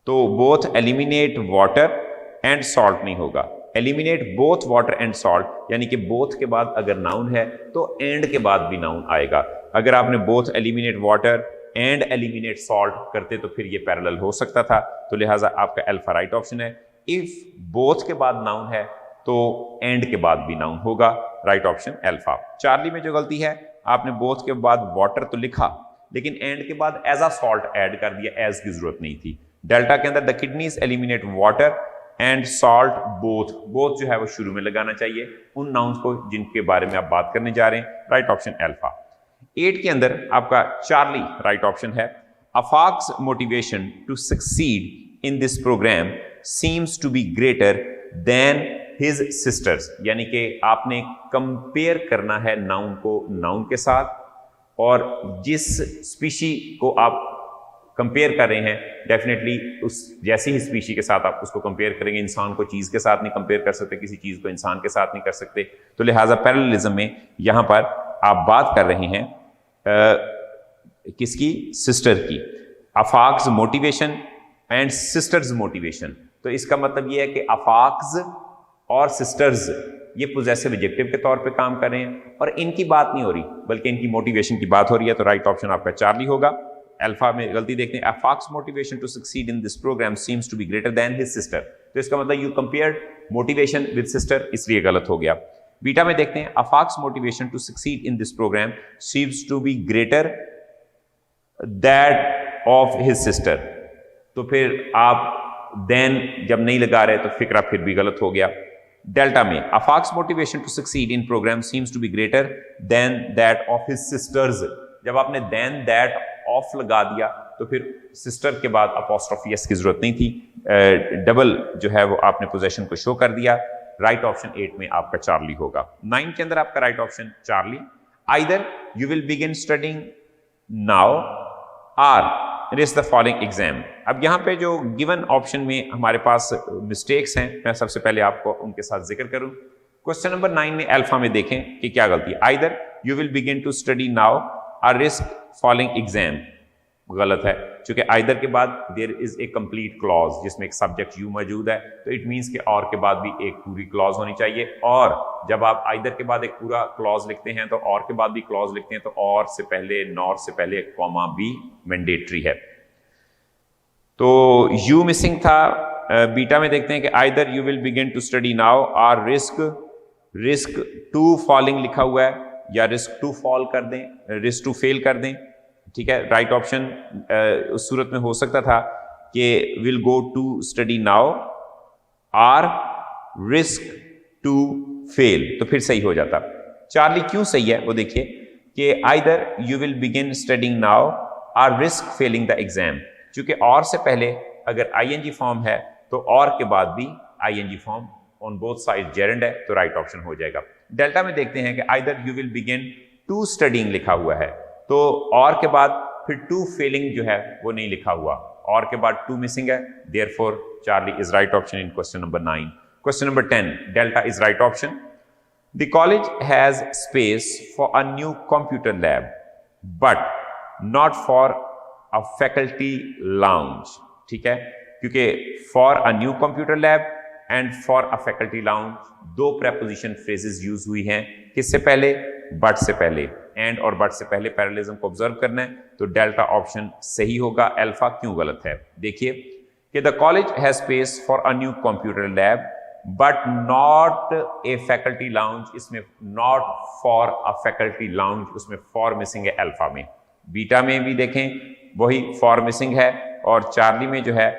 तो both eliminate water and salt नहीं होगा, eliminate both water and salt, यानी कि बोथ के बाद अगर नाउन है तो एंड के बाद भी नाउन आएगा। अगर आपने both eliminate water and eliminate salt करते तो फिर ये पैरेलल हो सकता था, तो लिहाजा आपका अल्फा राइट ऑप्शन है। इफ बोथ के बाद नाउन है तो एंड के बाद भी नाउन होगा, राइट ऑप्शन अल्फा। चार्ली में जो गलती है, आपने बोथ के बाद वाटर तो लिखा लेकिन एंड के बाद एज अ सॉल्ट ऐड कर दिया, एज की जरूरत नहीं थी। डेल्टा के अंदर the kidneys eliminate water and salt both, both जो है वो शुरू में लगाना चाहिए उन नाउन्स को जिनके बारे में आप बात करने जा रहे हैं, राइट ऑप्शन अल्फा। 8 के अंदर आपका चार्ली राइट ऑप्शन है। Afaq's motivation to succeed in this program seems to be greater than his sisters, यानी कि आपने कंपेयर करना है नाउन को नाउन के साथ, और जिस स्पीशी को आप कंपेयर कर रहे हैं डेफिनेटली उस जैसी ही स्पीशी के साथ आप उसको कंपेयर करेंगे। इंसान को चीज के साथ नहीं कंपेयर कर सकते, किसी चीज को इंसान के साथ नहीं कर सकते, तो लिहाजा पैरेललिज्म में यहां पर आप बात कर रहे हैं किसकी? सिस्टर की। अफाक्स मोटिवेशन एंड सिस्टर्स मोटिवेशन, तो इसका मतलब यह है कि अफाक्स और सिस्टर्स ये पोजेसिव एडजेक्टिव के तौर पे काम कर रहे हैं और इनकी बात नहीं हो रही बल्कि इनकी मोटिवेशन की बात हो रही है, तो राइट ऑप्शन आपका चार्ली होगा। अल्फा में गलती देखते हैं, Afaq's motivation to succeed in this program seems to be greater than his sister, तो इसका मतलब you compared motivation with sister, इसलिए गलत हो गया। बीटा में देखते हैं, Afaq's motivation to succeed in this program seems to be greater that of his sister, तो फिर आप देन जब नहीं लगा रहे तो फिक्रा फिर भी गलत हो गया। डेल्टा में Afaq's motivation to succeed in program seems to be greater than that of his sisters, जब आपने देन दैट ऑफ लगा दिया तो फिर सिस्टर के बाद अपॉस्ट्रोफी एस की जरूरत नहीं थी, डबल जो है वो आपने पोजेशन को शो कर दिया, राइट ऑप्शन 8 में आपका चार्ली होगा। 9 के अंदर आपका right option Charlie. Either you will begin studying now or risk the following exam. अब यहाँ पे जो गिवन ऑप्शन में हमारे पास मिस्टेक्स हैं, मैं सबसे पहले आपको उनके साथ जिक्र करूं। क्वेश्चन नंबर 9 में अल्फा में देखें कि क्या गलती है। Either you will begin to study now or risk following exam, गलत है, क्योंकि आइदर के बाद there is a complete clause जिसमें एक सब्जेक्ट यू मौजूद है, तो इट मींस कि और के बाद भी एक पूरी क्लॉज होनी चाहिए। और जब आप आइदर के बाद एक पूरा क्लॉज लिखते हैं तो और के बाद भी क्लॉज लिखते हैं, तो और से पहले नॉर से पहले कॉमा भी मैंडेटरी है। तो यू मिसिंग था। बीटा में देखते हैं कि either you will begin to study now or risk to falling लिखा हुआ है, या रिस्क टू फॉल कर दें, रिस्क टू फेल कर दें, ठीक है। राइट ऑप्शन उस सूरत में हो सकता था कि will go to study now or risk to fail, तो फिर सही हो जाता। चार्ली क्यों सही है वो देखिए कि either you will begin studying now or risk failing the exam, क्योंकि और से पहले अगर आईएनजी फॉर्म है तो और के बाद भी ING form on both side gerund है, तो राइट ऑप्शन हो जाएगा। डेल्टा में देखते हैं कि either you will begin to studying लिखा हुआ है, तो और के बाद फिर टू फेलिंग जो है वो नहीं लिखा हुआ, और के बाद टू मिसिंग है, therefore Charlie is right option in question number 9। Question number 10, delta is right option. The college has space for a new computer lab but not for a faculty lounge, ठीक है, क्योंकि for a new computer lab and for a faculty lounge दो प्रेपोजिशन फ्रेजेस यूज हुई हैं, किससे पहले, बट से पहले। एंड और बट से पहले पैरेललिज्म को ऑब्जर्व करना है, तो डेल्टा ऑप्शन सही होगा। अल्फा क्यों गलत है, देखिए कि the college has space for a new computer lab but not a faculty lounge, इसमें not for a faculty lounge, उसमें फॉर मिसिंग है अल्फा में। बीटा में भी देखें वही फॉर मिसिंग है, और चार्ली में जो है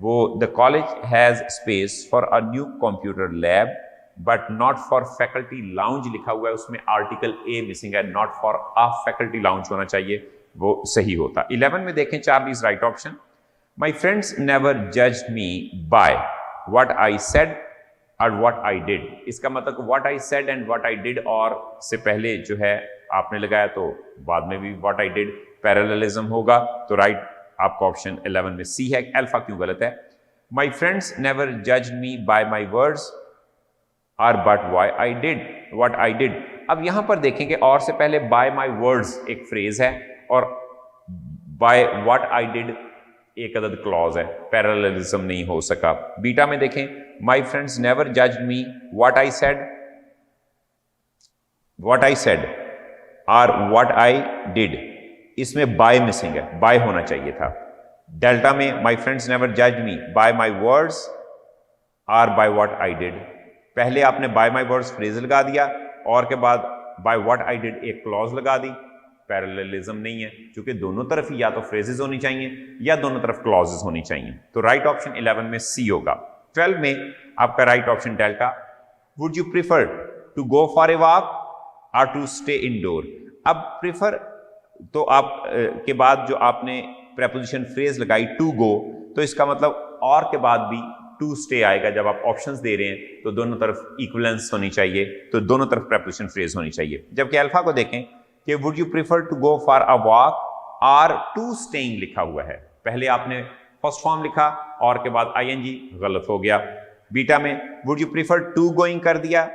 वो the college has space for a new computer lab but not for faculty lounge लिखा हुआ है, उसमें आर्टिकल ए मिसिंग है, not for a faculty lounge होना चाहिए, वो सही होता। 11 में देखें Charlie is right option. My friends never judged me by what I said और व्हाट आई डिड, इसका मतलब what I said and what I did, और से पहले जो है आपने लगाया तो बाद में भी व्हाट आई डिड, पैरेललिज्म होगा, तो राइट आपका ऑप्शन 11 में सी है। अल्फा क्यों गलत है। My friends never judged me bye my words और बट व्हाट आई डिड। अब यहां पर देखें कि और से पहले बाय माई वर्ड्स एक फ्रेज है और बाय व्हाट आई डिड एक अदद क्लॉज है, पैरेललिज्म नहीं हो सका। बीटा में देखें my friends never judged me what I said और व्हाट आई डिड, इसमें बाय मिसिंग है, बाय होना चाहिए था। डेल्टा में my friends never judged me bye my words और बाय व्हाट आई डिड, पहले आपने बाय माई वर्ड्स फ्रेज लगा दिया और के बाद बाय व्हाट आई डिड एक क्लॉज लगा दी, पैरेललिज्म नहीं है, क्योंकि दोनों तरफ ही या तो फ्रेजेस होनी चाहिए या दोनों तरफ क्लॉजेस होनी चाहिए, तो राइट ऑप्शन 11 में सी होगा। 12 में आपका right option delta. Would you prefer to go for a walk और टू स्टे इंडोर। अब प्रिफर तो आप के बाद जो आपने प्रेपोजिशन फ्रेज लगाई टू गो, तो इसका मतलब और के बाद भी टू स्टे आएगा। जब आप ऑप्शंस दे रहे हैं तो दोनों तरफ इक्विवेलेंस होनी चाहिए, तो दोनों तरफ प्रेपोजिशन फ्रेज होनी चाहिए। जबकि अल्फा को देखें कि would you prefer to go for a walk और टू स्टेइंग लिखा हुआ है, पहले आपने फर्स्ट फॉर्म लिखा और के बाद आईएनजी, गलत हो गया। बीटा में would you prefer to going कर दिया,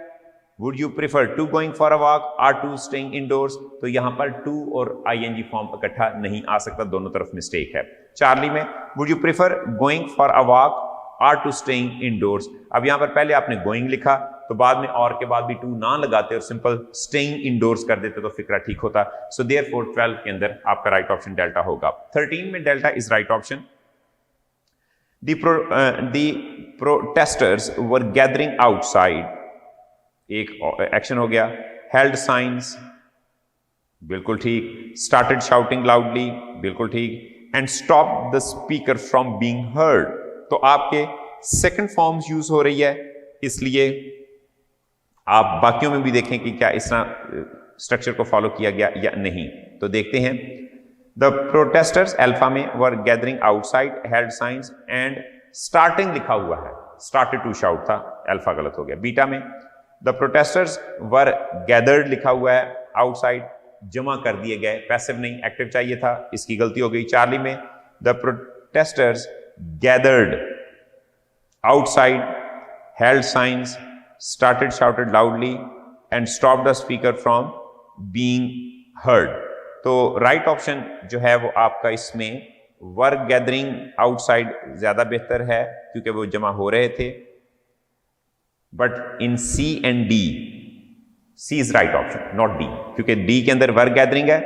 would you prefer to going for a walk और टू स्टेइंग इंडोर्स, तो यहां पर टू और आईएनजी फॉर्म इकट्ठा नहीं आ सकता, दोनों तरफ मिस्टेक है। चार्ली में would you prefer going for a walk और टू स्टेइंग इंडोर्स, अब यहां पर पहले आपने गोइंग लिखा तो बाद में और के बाद भी टू ना लगाते और सिंपल स्टेइंग इंडोर्स कर देते तो फिक्रा ठीक होता। सो देयरफॉर 12 के अंदर आपका राइट ऑप्शन डेल्टा होगा। 13 में delta is right option. The protesters were gathering outside, एक एक्शन हो गया। हेल्ड साइंस, बिल्कुल ठीक। स्टार्टेड शाउटिंग लाउडली, बिल्कुल ठीक। And stop the speaker from being heard, तो आपके सेकंड फॉर्म्स यूज हो रही है, इसलिए आप बाकियों में भी देखें कि क्या इस तरह स्ट्रक्चर को फॉलो किया गया या नहीं। तो देखते हैं। द प्रोटेस्टर्स अल्फा में were gathering outside, held signs and starting लिखा हुआ है, स्टार्टेड टू शाउट था अल्फा गलत हो गया। बीटा में द प्रोटेस्टर्स वर गैदर्ड लिखा हुआ है, आउटसाइड जमा कर दिए गए, पैसिव नहीं एक्टिव चाहिए था, इसकी गलती हो गई। चार्ली में the protesters gathered outside, held science, started shouted loudly and stop the speaker from being heard. तो राइट ऑप्शन जो है वो आपका इसमें वर गैदरिंग आउटसाइड ज्यादा बेहतर है क्योंकि वो जमा हो रहे थे। But in C and D, C is right option not D, क्योंकि डी के अंदर वर गैदरिंग है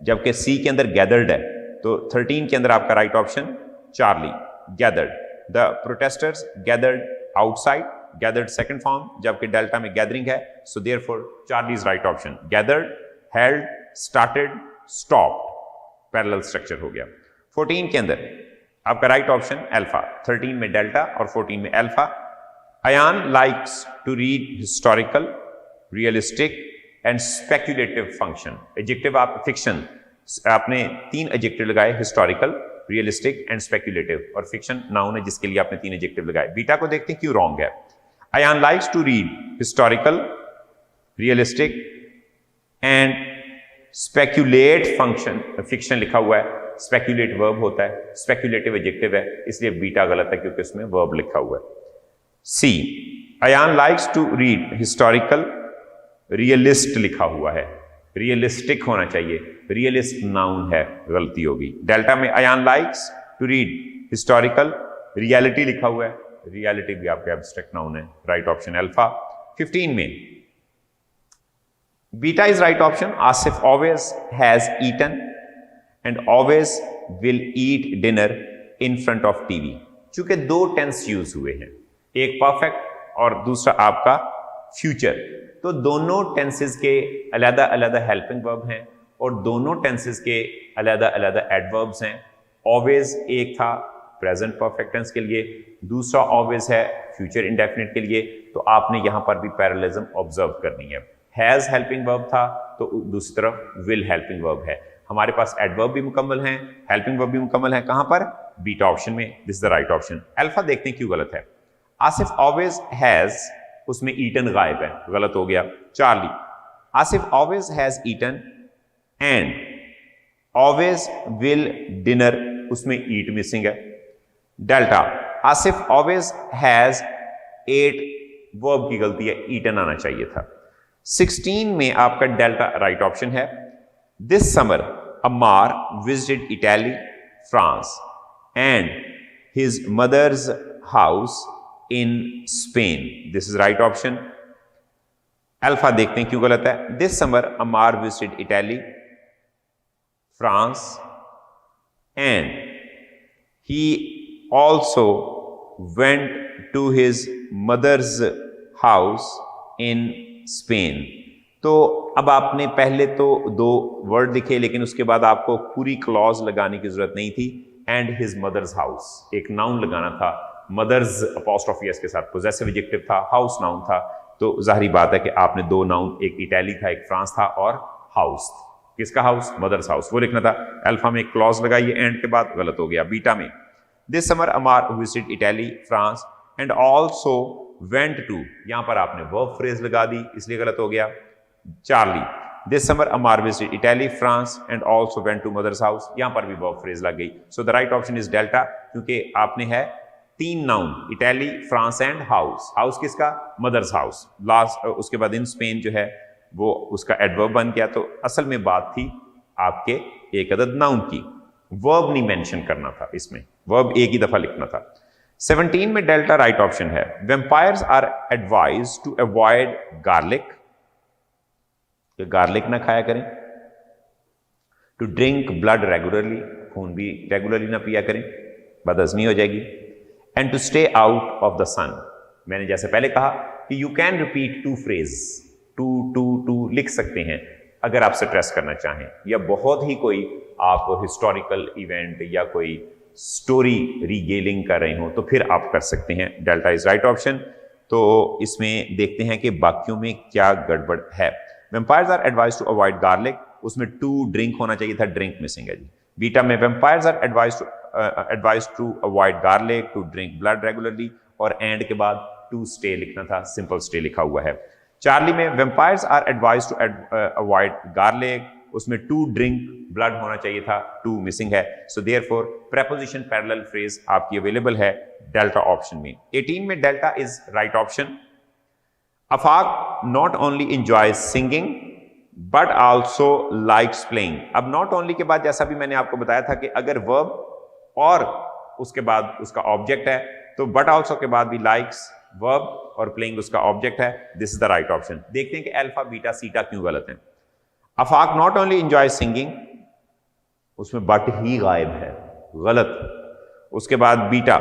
जबकि सी के अंदर गैदर्ड है। तो 13 के अंदर आपका right option Charlie, gathered. The protesters gathered outside, gathered second form, जबकि डेल्टा में गैदरिंग है, so therefore Charlie is right option. Gathered, held, started, stopped, parallel structure हो गया। 14 के अंदर आपका राइट ऑप्शन अल्फा, 13 में डेल्टा और 14 में alpha. Ayan likes to read historical, realistic and speculative function. Adjective आप फिक्शन, आपने 3 एडजेक्टिव लगाए, हिस्टोरिकल, रियलिस्टिक एंड स्पेक्युलेटिव, और फिक्शन नाउन है जिसके लिए आपने 3 एडजेक्टिव लगाए। बीटा को देखते हैं क्यों रॉन्ग है। Ayan likes to read historical, realistic and speculate function, fiction लिखा हुआ है, स्पेक्युलेट वर्ब होता है, स्पेक्युलेटिव एडजेक्टिव है, इसलिए बीटा गलत है क्योंकि उसमें वर्ब लिखा हुआ है। C, Ayaan likes to read historical, realist लिखा हुआ है, रियलिस्टिक होना चाहिए, रियलिस्ट नाउन है, गलती होगी। डेल्टा में Ayan likes to read historical, reality लिखा हुआ है, रियलिटी भी आपका एब्स्ट्रैक्ट नाउन है, राइट ऑप्शन अल्फा। 15 में beta is right option. Asif always has eaten and always will eat dinner in front of TV. चूंकि 2 टेंस यूज हुए हैं, एक परफेक्ट और दूसरा आपका फ्यूचर, तो दोनों टेंसेस के अलग अलग हेल्पिंग वर्ब हैं और दोनों टेंसेस के अलग अलग एडवर्ब्स हैं। ऑलवेज एक था प्रेजेंट परफेक्ट टेंस के लिए, दूसरा ऑलवेज है फ्यूचर इंडेफिनिट के लिए, तो आपने यहां पर भी पैरेललिज्म ऑब्जर्व करनी है। हैज हेल्पिंग वर्ब था तो दूसरी तरफ विल हेल्पिंग वर्ब है। हमारे पास एडवर्ब भी मुकम्मल हैं, हेल्पिंग वर्ब भी मुकम्मल है, कहां पर? बीटा ऑप्शन में। This is the right option. Alpha देखते हैं क्यों गलत है। आसिफ ऑलवेज हैज, उसमें ईटन गायब है, गलत हो गया। Charlie, Asif always has eaten and always will dinner, उसमें ईट मिसिंग है। Delta, Asif always has ate, verb की गलती है, ईटन आना चाहिए था। 16 में आपका डेल्टा राइट ऑप्शन है। This summer Amar visited Italy, France and his mother's house in Spain. This is right option. Alpha देखते हैं क्यों गलत है। This summer Amar visited Italy, France and he also went to his mother's house in Spain. तो अब आपने पहले तो 2 वर्ड लिखे, लेकिन उसके बाद आपको पूरी क्लॉज लगाने की जरूरत नहीं थी। एंड हिज मदर्स हाउस, एक नाउन लगाना था, मदर्स अपॉस्ट्रोफी एस के साथ, पोजेसिव एडजेक्टिव था, हाउस नाउन था, तो जाहिर बात है कि आपने 2 नाउन, एक इटली था, एक फ्रांस था, और हाउस, किसका हाउस? मदर्स हाउस, वो लिखना था। अल्फा में एक क्लॉज लगाइए एंड के बाद, गलत हो गया। बीटा में this summer Amar visited Italy, France and also went to, यहां पर आपने वर्ब फ्रेज लगा दी, इसलिए गलत हो गया। Charlie, this summer Amar visited Italy, France and also went to mother's house, यहां पर भी वर्ब फ्रेज लग गई। So the right option is delta, क्योंकि आपने है 3 noun, Italy, France and house. House किसका? Mother's house. लास्ट उसके बाद इन स्पेन जो है वो उसका एडवर्ब बन गया। तो असल में बात थी आपके एक अदद नाउन की, वर्ब नहीं मेंशन करना था, इसमें वर्ब एक ही दफा लिखना था। 17 में डेल्टा राइट ऑप्शन है। Vampires are advised to avoid garlic, garlic ना खाया करें। टू ड्रिंक ब्लड रेगुलरली, खून भी रेगुलरली ना पिया करें, बदहजमी हो जाएगी। And to stay out of the sun, मैंने जैसे पहले कहा कि you can repeat 2 phrase, to लिख सकते हैं अगर आप स्ट्रेस करना चाहें, या बहुत ही कोई आप हिस्टोरिकल इवेंट या कोई स्टोरी रीगेलिंग कर रहे हो तो फिर आप कर सकते हैं। Delta is right option. तो इसमें देखते हैं कि बाकियों में क्या गड़बड़ है। Vampires are advised to avoid garlic, उसमें टू ड्रिंक होना चाहिए था, ड्रिंक मिसिंग है जी। बीटा में vampires are advised to avoid garlic, to drink blood regularly, और एंड के बाद टू स्टे लिखना था, सिंपल स्टे लिखा हुआ है। चार्ली में vampires are advise to avoid garlic, उसमें टू ड्रिंक ब्लड होना चाहिए था, टू मिसिंग है। So therefore preposition parallel phrase आपकी अवेलेबल है डेल्टा ऑप्शन में। 18 में delta is right option. Afaq not only enjoy singing but also likes playing. अब नॉट ओनली के बाद जैसा भी मैंने आपको बताया था कि अगर वर्ब और उसके बाद उसका ऑब्जेक्ट है तो बट आल्सो के बाद भी लाइक्स, वर्ब और प्लेइंग उसका ऑब्जेक्ट है। This is the right option. देखते हैं कि अल्फा बीटा सीटा क्यों गलत है। Afaq not only enjoy singing, उसमें बट ही गायब है, गलत। उसके बाद beta,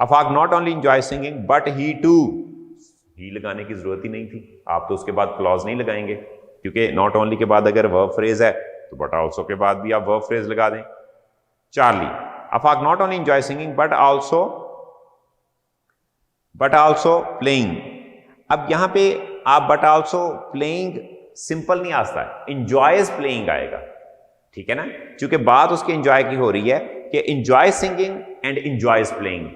Afaq not only enjoy singing but he too, he लगाने की जरूरत ही नहीं थी, आप तो उसके बाद क्लॉज नहीं लगाएंगे क्योंकि नॉट ओनली के बाद अगर वर्ब फ्रेज है तो बट आल्सो के बाद भी आप वर्ब फ्रेज लगा दें। Charlie, Afaq not only enjoy singing but also playing. अब यहां पे आप बट आल्सो प्लेइंग सिंपल नहीं आता है, एंजॉयज प्लेइंग आएगा, ठीक है ना, क्योंकि बात उसके एंजॉय की हो रही है कि enjoy singing and enjoys playing,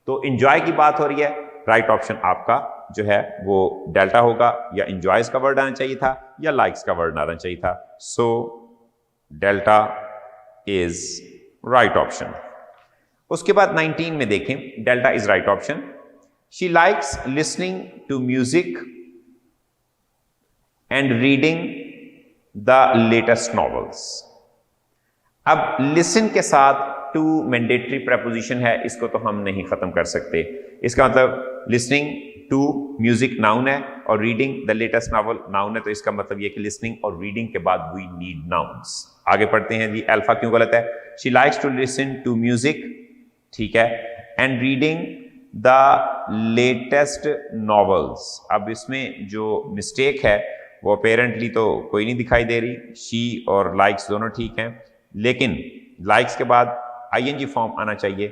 तो एंजॉय की बात हो रही है। राइट ऑप्शन आपका जो है वो डेल्टा होगा, या एंजॉयज का वर्ड आना चाहिए था या लाइक्स का वर्ड आना चाहिए था। So delta is right option. उसके बाद 19 में देखें, delta is right option. She likes listening to music and reading the latest novels. अब लिसन के साथ टू मैंडेटरी प्रेपोजिशन है, इसको तो हम नहीं खत्म कर सकते। इसका मतलब लिसनिंग टू म्यूजिक नाउन है और reading the latest novel noun है, तो इसका मतलब यह कि लिसनिंग और रीडिंग के बाद वी नीड नाउन्स। आगे पढ़ते हैं जी, अल्फा क्यों गलत है। She likes to listen to music, ठीक है, and reading the latest novels. अब इसमें जो मिस्टेक है वो अपेरेंटली तो कोई नहीं दिखाई दे रही, शी और लाइक्स दोनों ठीक हैं, लेकिन लाइक्स के बाद आईएनजी फॉर्म आना चाहिए।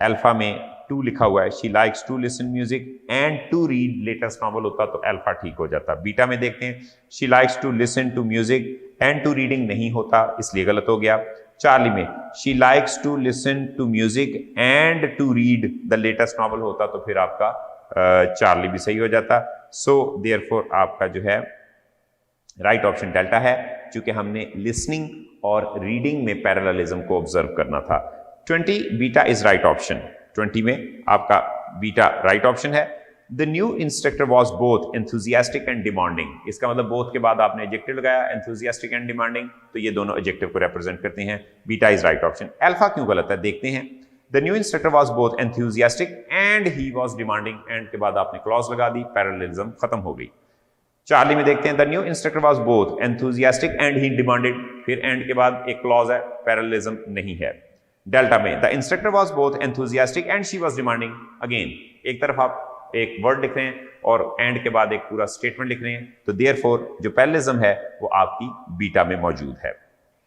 अल्फा में टू लिखा हुआ है, she likes to listen music and to read latest novel होता तो अल्फा ठीक हो जाता। बीटा में देखते हैं, she likes to listen to music and to reading नहीं होता, इसलिए गलत हो गया। चार्ली में she likes to listen to music and to read the latest novel होता तो फिर आपका चार्ली भी सही हो जाता। सो देयरफॉर आपका जो है राइट ऑप्शन डेल्टा है, क्योंकि हमने लिसनिंग और रीडिंग में पैरेललिज्म को ऑब्जर्व करना था। 20 बीटा इज राइट ऑप्शन। 20 में आपका बीटा राइट ऑप्शन है। The new instructor was both enthusiastic and demanding. इसका मतलब बोथ के बाद आपने एडजेक्टिव लगाया, एंथुजियास्टिक एंड डिमांडिंग, तो ये दोनों एडजेक्टिव को रिप्रेजेंट करते हैं। Beta is right option. Alpha क्यों गलत है देखते हैं। The new instructor was both enthusiastic and he was demanding, and के बाद आपने क्लॉज लगा दी, पैरेललिज्म खत्म हो गई। चार्ली में देखते हैं, the new instructor was both enthusiastic and he demanded, फिर एंड के बाद एक क्लॉज है, पैरेललिज्म नहीं है। डेल्टा में the instructor was both enthusiastic and she was demanding, again एक तरफ आप एक वर्ड लिख रहे हैं और एंड के बाद एक पूरा स्टेटमेंट लिख रहे हैं, तो देयरफॉर जो पैरेललिज्म है वो आपकी बीटा में मौजूद है।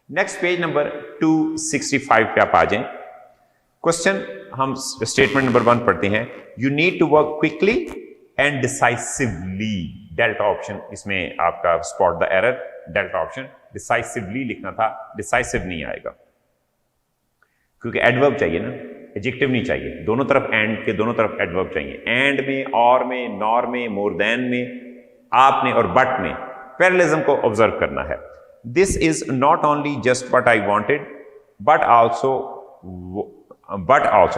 नेक्स्ट पेज नंबर 265 पे आप आ जाएं। क्वेश्चन हम स्टेटमेंट नंबर 1 पढ़ते हैं। You need to work quickly and decisively. Delta option इसमें आपका spot the error, delta option. Decisively लिखना था, डिसाइसिव नहीं आएगा क्योंकि एडवर्ब चाहिए ना, एडजेक्टिव नहीं चाहिए। दोनों तरफ एंड के दोनों तरफ एडवर्ब चाहिए, एंड में, और में, नॉर में, मोर देन में, आपने और बट में पैरेललिज्म को ऑब्जर्व करना है। This is not only just what I wanted but also,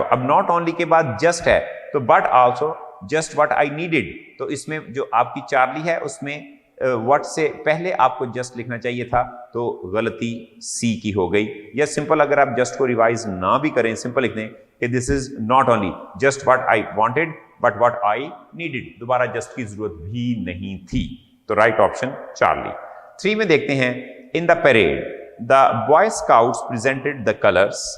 अब नॉट ओनली के बाद जस्ट है तो but also just what I needed, तो इसमें जो आपकी चार्ली है उसमें व्हाट से पहले आपको जस्ट लिखना चाहिए था, तो गलती सी की हो गई। या सिंपल अगर आप जस्ट को रिवाइज ना भी करें, सिंपल लिख दें कि this is not only just what I wanted but what I needed, दोबारा जस्ट की जरूरत भी नहीं थी, तो राइट ऑप्शन चार्ली। 3 में देखते हैं, in the parade the boy scouts presented the colours,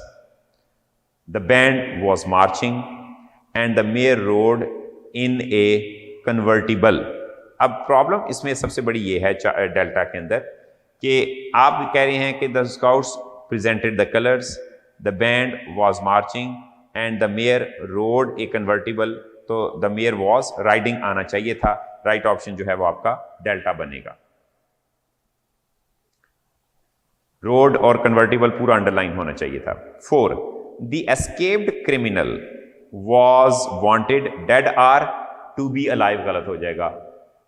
the band was marching and the mayor road in A convertible. अब प्रॉब्लम इसमें सबसे बड़ी ये है डेल्टा के अंदर कि आप कह रहे हैं कि the scouts presented the colours, the band was marching and the mayor road A convertible, तो द मेयर वाज राइडिंग आना चाहिए था। राइट ऑप्शन जो है वो आपका डेल्टा बनेगा। रोड और कन्वर्टिबल पूरा अंडरलाइन होना चाहिए था। 4 the escaped criminal was wanted dead or to be alive गलत हो जाएगा,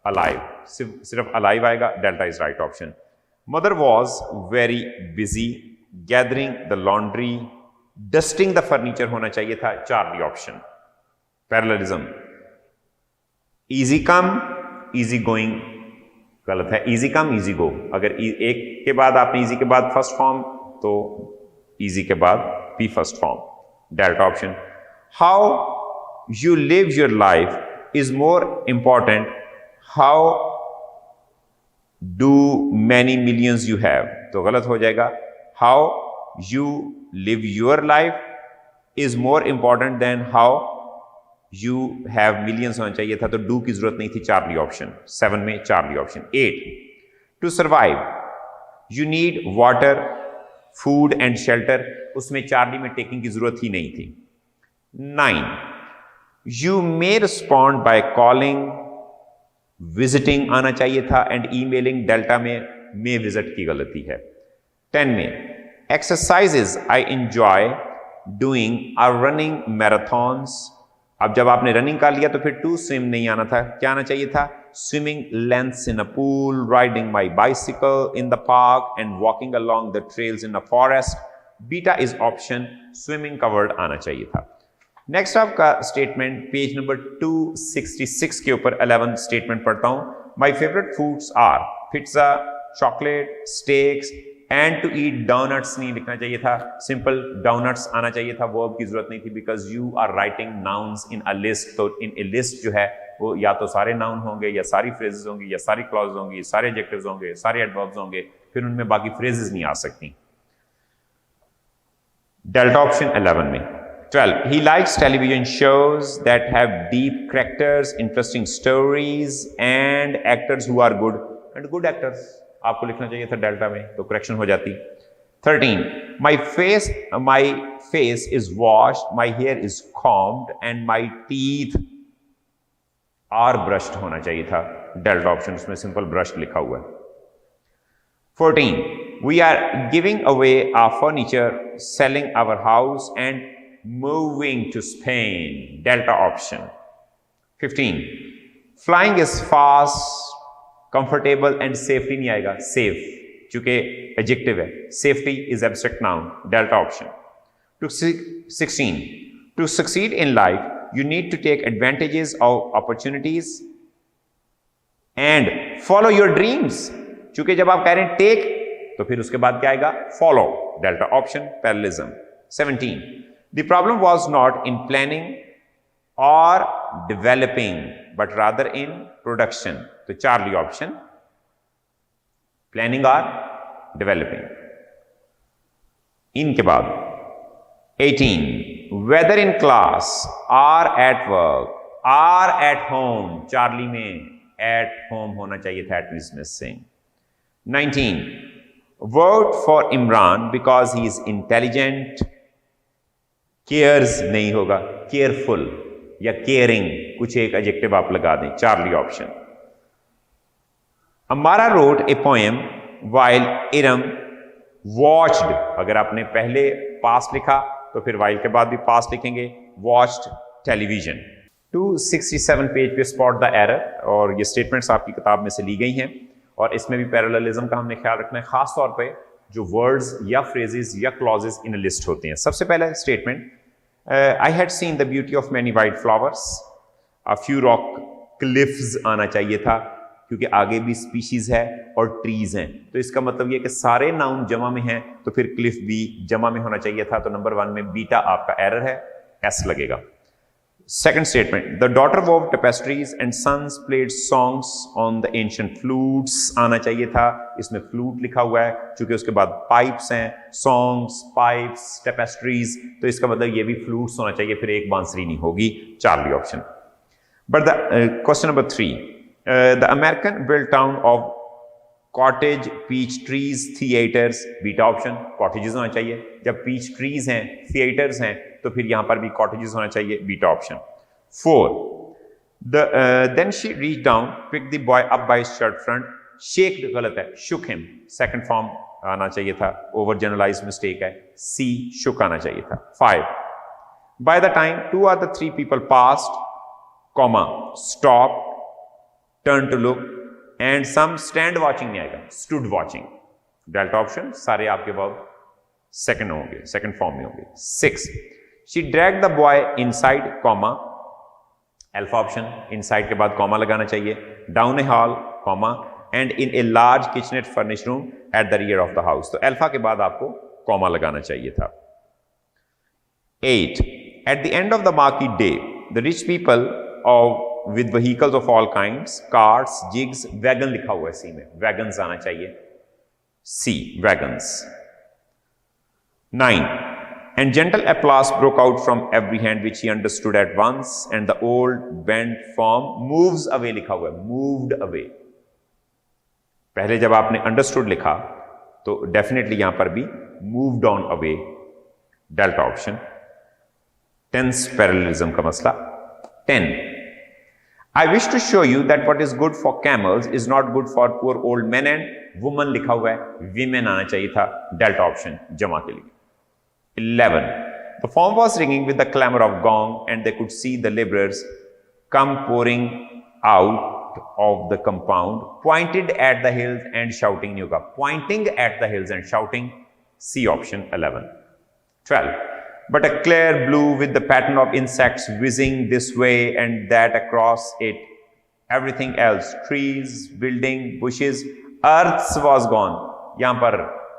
अलाइव, सिर्फ अलाइव आएगा, delta is right option. Mother was very busy gathering the laundry, dusting the furniture होना चाहिए था, Charlie option. Parallelism, easy come easy going गलत है, इजी कम इजी गो। अगर एक के बाद आपने इजी के बाद फर्स्ट फॉर्म तो इजी के बाद P first form, delta option. How you live your life is more important how do many millions you have, तो गलत हो जाएगा। How you live your life is more important than how you have millions होना चाहिए था, तो डू की जरूरत नहीं थी, चार्ली ऑप्शन। 7 में Charlie option. 8 to survive you need water food and shelter, उसमें चार्ली में टेकिंग की जरूरत ही नहीं थी। 9 you may respond by calling, visiting आना चाहिए था, एंड ईमेलिंग, डेल्टा में विजिट की गलती है। 10 में exercises I enjoy doing are running marathons, अब जब आपने रनिंग कर लिया तो फिर टू स्विम नहीं आना था, क्या आना चाहिए था? Swimming lengths in a pool, riding my bicycle in the park and walking along the trails in a forest, beta is option, swimming का वर्ड आना चाहिए था। नेक्स्ट आपका स्टेटमेंट पेज नंबर 266 के ऊपर 11 स्टेटमेंट पढ़ता हूं। My favourite foods are pizza, chocolate, steaks and to eat donuts नहीं लिखना चाहिए था, सिंपल डोनट्स आना चाहिए था, वर्ब की जरूरत नहीं थी, because you are writing nouns in a list. तो इन ए लिस्ट जो है वो या तो सारे नाउन होंगे, या सारी फ्रेजेस होंगी, या सारी क्लॉज होंगी, सारे एडजेक्टिव्स होंगे, सारे एडवर्ब्स होंगे, फिर उनमें बाकी फ्रेजेस नहीं आ सकती। डेल्टा ऑप्शन 11 में। 12 he likes television shows that have deep characters, interesting stories and actors who are good, and good actors आपको लिखना चाहिए था डेल्टा में, तो करेक्शन हो जाती। 13 my face is washed, my hair is combed and my teeth are brushed होना चाहिए था, डेल्टा ऑप्शन, उसमें सिंपल ब्रश लिखा हुआ है। 14 we are giving away our furniture, selling our house and moving to Spain, delta option। 15 flying is fast, comfortable and safety नहीं आएगा, safe चूंकि adjective है, safety is abstract noun, delta option। 16 to succeed in life you need to take advantages of opportunities and follow your dreams, चूंकि जब आप कह रहे हैं take तो फिर उसके बाद क्या आएगा? follow, delta option, parallelism। 17 the problem was not in planning or developing but rather in production, तो चार्ली ऑप्शन, प्लानिंग और डेवलपिंग। इनके बाद 18 whether in class or at work or at home, Charlie में एट होम होना चाहिए था, at is missing. 19 vote for Imran because he is intelligent, cares नहीं होगा, केयरफुल या केयरिंग, कुछ एक एडजेक्टिव आप लगा दें, चार्ली ऑप्शन। अमारा wrote a poem while Iram watched, अगर आपने पहले पास्ट लिखा तो फिर वाइल के बाद भी पास्ट लिखेंगे, वॉच्ड टेलीविजन। 267 पेज पे स्पॉट द एरर, और ये स्टेटमेंट्स आपकी किताब में से ली गई हैं, और इसमें भी पैरेललिज्म का हमने ख्याल रखना है, खास तौर पे जो वर्ड्स या फ्रेजेस या क्लॉजेस इन लिस्ट होते हैं। सबसे पहला statement, I had seen the beauty of many white flowers, a few rock cliffs आना चाहिए था, क्योंकि आगे भी स्पीशीज है और ट्रीज हैं, तो इसका मतलब ये कि सारे नाउन जमा में हैं, तो फिर क्लिफ भी जमा में होना चाहिए था, तो नंबर 1 में बीटा आपका एरर है, एस लगेगा। Second statement, the daughter wove tapestries and sons played songs on the ancient flutes आना चाहिए था, इसमें फ्लूट लिखा हुआ है, क्योंकि उसके बाद पाइप्स हैं, सॉन्ग्स, पाइप्स, टेपेस्ट्रीज, तो इसका मतलब ये भी फ्लूट्स होना चाहिए, फिर एक बांसुरी नहीं होगी, Charlie option. But the question number 3, the American build town of cottage peach trees theatres, beta option, cottages होना चाहिए, जब पीच ट्रीज हैं, थिएटर्स हैं, तो फिर यहां पर भी कॉटेजेस होना चाहिए, beta option. 4 then she reach down pick the boy up by shirt front, shake गलत है, शुक हिम, सेकंड फॉर्म आना चाहिए था, ओवर जनरलाइज्ड मिस्टेक है, सी शुक आना चाहिए था। 5 by the time 2 or 3 people passed comma stop, turn to look and some stand watching नहीं आएगा, स्टूड वॉचिंग। डेल्टा ऑप्शन सारे आपके पास सेकंड होंगे, सेकंड फॉर्म में होंगे। 6 she drag the boy inside comma, alpha option inside के बाद कॉमा लगाना चाहिए, down a hall comma and in a large kitchenette furnish room at the rear of the house. तो अल्फा के बाद आपको कॉमा लगाना चाहिए था। 8 at the end of the market day the rich people of with vehicles of all kinds, cars, jigs, wagon लिखा हुआ है सी में, वैगन्स आना चाहिए, सी wagons. 9 and gentle applause broke out from every hand which he understood at once and the old bent form moves away लिखा हुआ है, moved away। पहले जब आपने understood लिखा तो डेफिनेटली यहां पर भी moved on away, delta option. Tense parallelism का मसला। 10 I wish to show you that what is good for camels is not good for poor old men and women लिखा हुआ है, women आना चाहिए था, डेल्टा ऑप्शन जमा के लिए। 11 the phone was ringing with the clamor of gong and they could see the laborers come pouring out of the compound, pointed at the hills and shouting new ka, pointing at the hills and shouting, C option 11। 12 but a clear blue with the pattern of insects whizzing this way and that across it, everything else, trees, building, bushes, earth was gone। यहां पर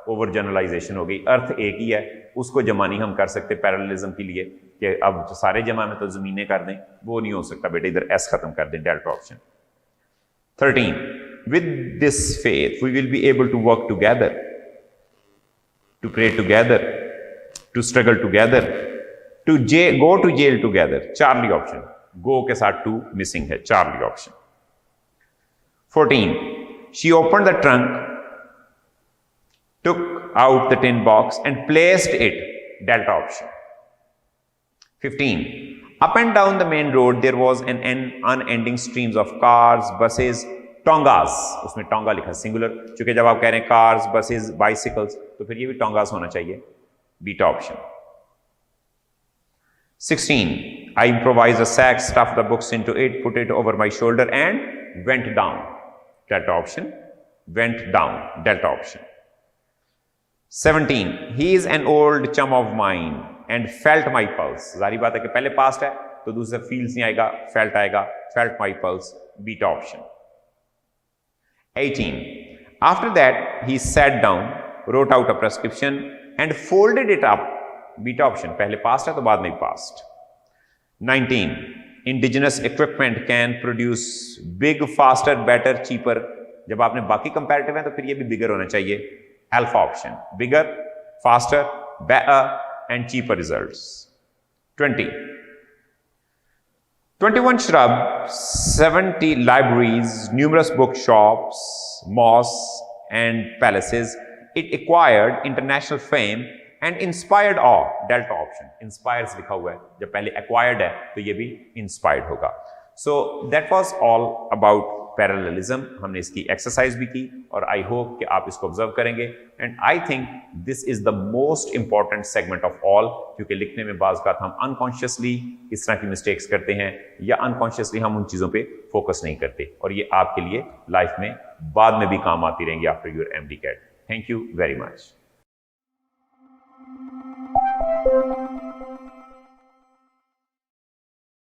ओवर जनरलाइजेशन हो गई, अर्थ एक ही है, उसको जमा नहीं हम कर सकते पैरेललिज्म के लिए कि अब तो सारे जमा में तो जमीनें कर दें, वो नहीं हो सकता बेटे, इधर एस खत्म कर दें, delta option. 13 with this faith we will be able to work together, to pray together, to struggle together, to go to jail together, Charlie option. Go के साथ टू मिसिंग है, Charlie option. 14 she open the trunk, took out the tin box and placed it, delta option। 15 up and down the main road there was an unending streams of cars, buses, tongas, उसमें टोंगा लिखा सिंगुलर, क्योंकि जब आप कह रहे हैं कार्स, बसेस, बाइसिकल्स तो फिर ये भी टोंगास होना चाहिए, beta option. 16 I improvised a sack, stuffed the books into it, put it over my shoulder and went down, delta option, went down, delta option। 17 he is an old chum of mine and felt my pulse, जारी बात है कि पहले पास्ट है तो दूसरा feels नहीं आएगा, felt आएगा, felt my pulse, beta option. 18 after that he sat down, wrote out a prescription and folded it up, beta option, पहले पास्ट है तो बाद में past. 19 indigenous equipment can produce big, faster, better, cheaper, जब आपने बाकी कंपैरेटिव है तो फिर ये भी बिगर होना चाहिए, alpha option, bigger, faster, better and cheaper results। 20 21 shrubs, 70 libraries, numerous bookshops, mosques and palaces, it acquired international fame and inspired awe, delta option, inspires लिखा हुआ है, जब पहले acquired है तो ये भी inspired होगा। So that was all about parallelism, हमने इसकी एक्सरसाइज भी की और आई होप कि आप इसको ऑब्जर्व करेंगे and I think this is the most important segment of all, क्योंकि लिखने में बाज़ का हम अनकॉन्शियसली इस तरह की मिस्टेक्स करते हैं या अनकॉन्शियसली हम उन चीज़ों पे फोकस नहीं करते और ये आपके लिए लाइफ में बाद में भी काम आती रहेंगी after your MD CAT. Thank you very much.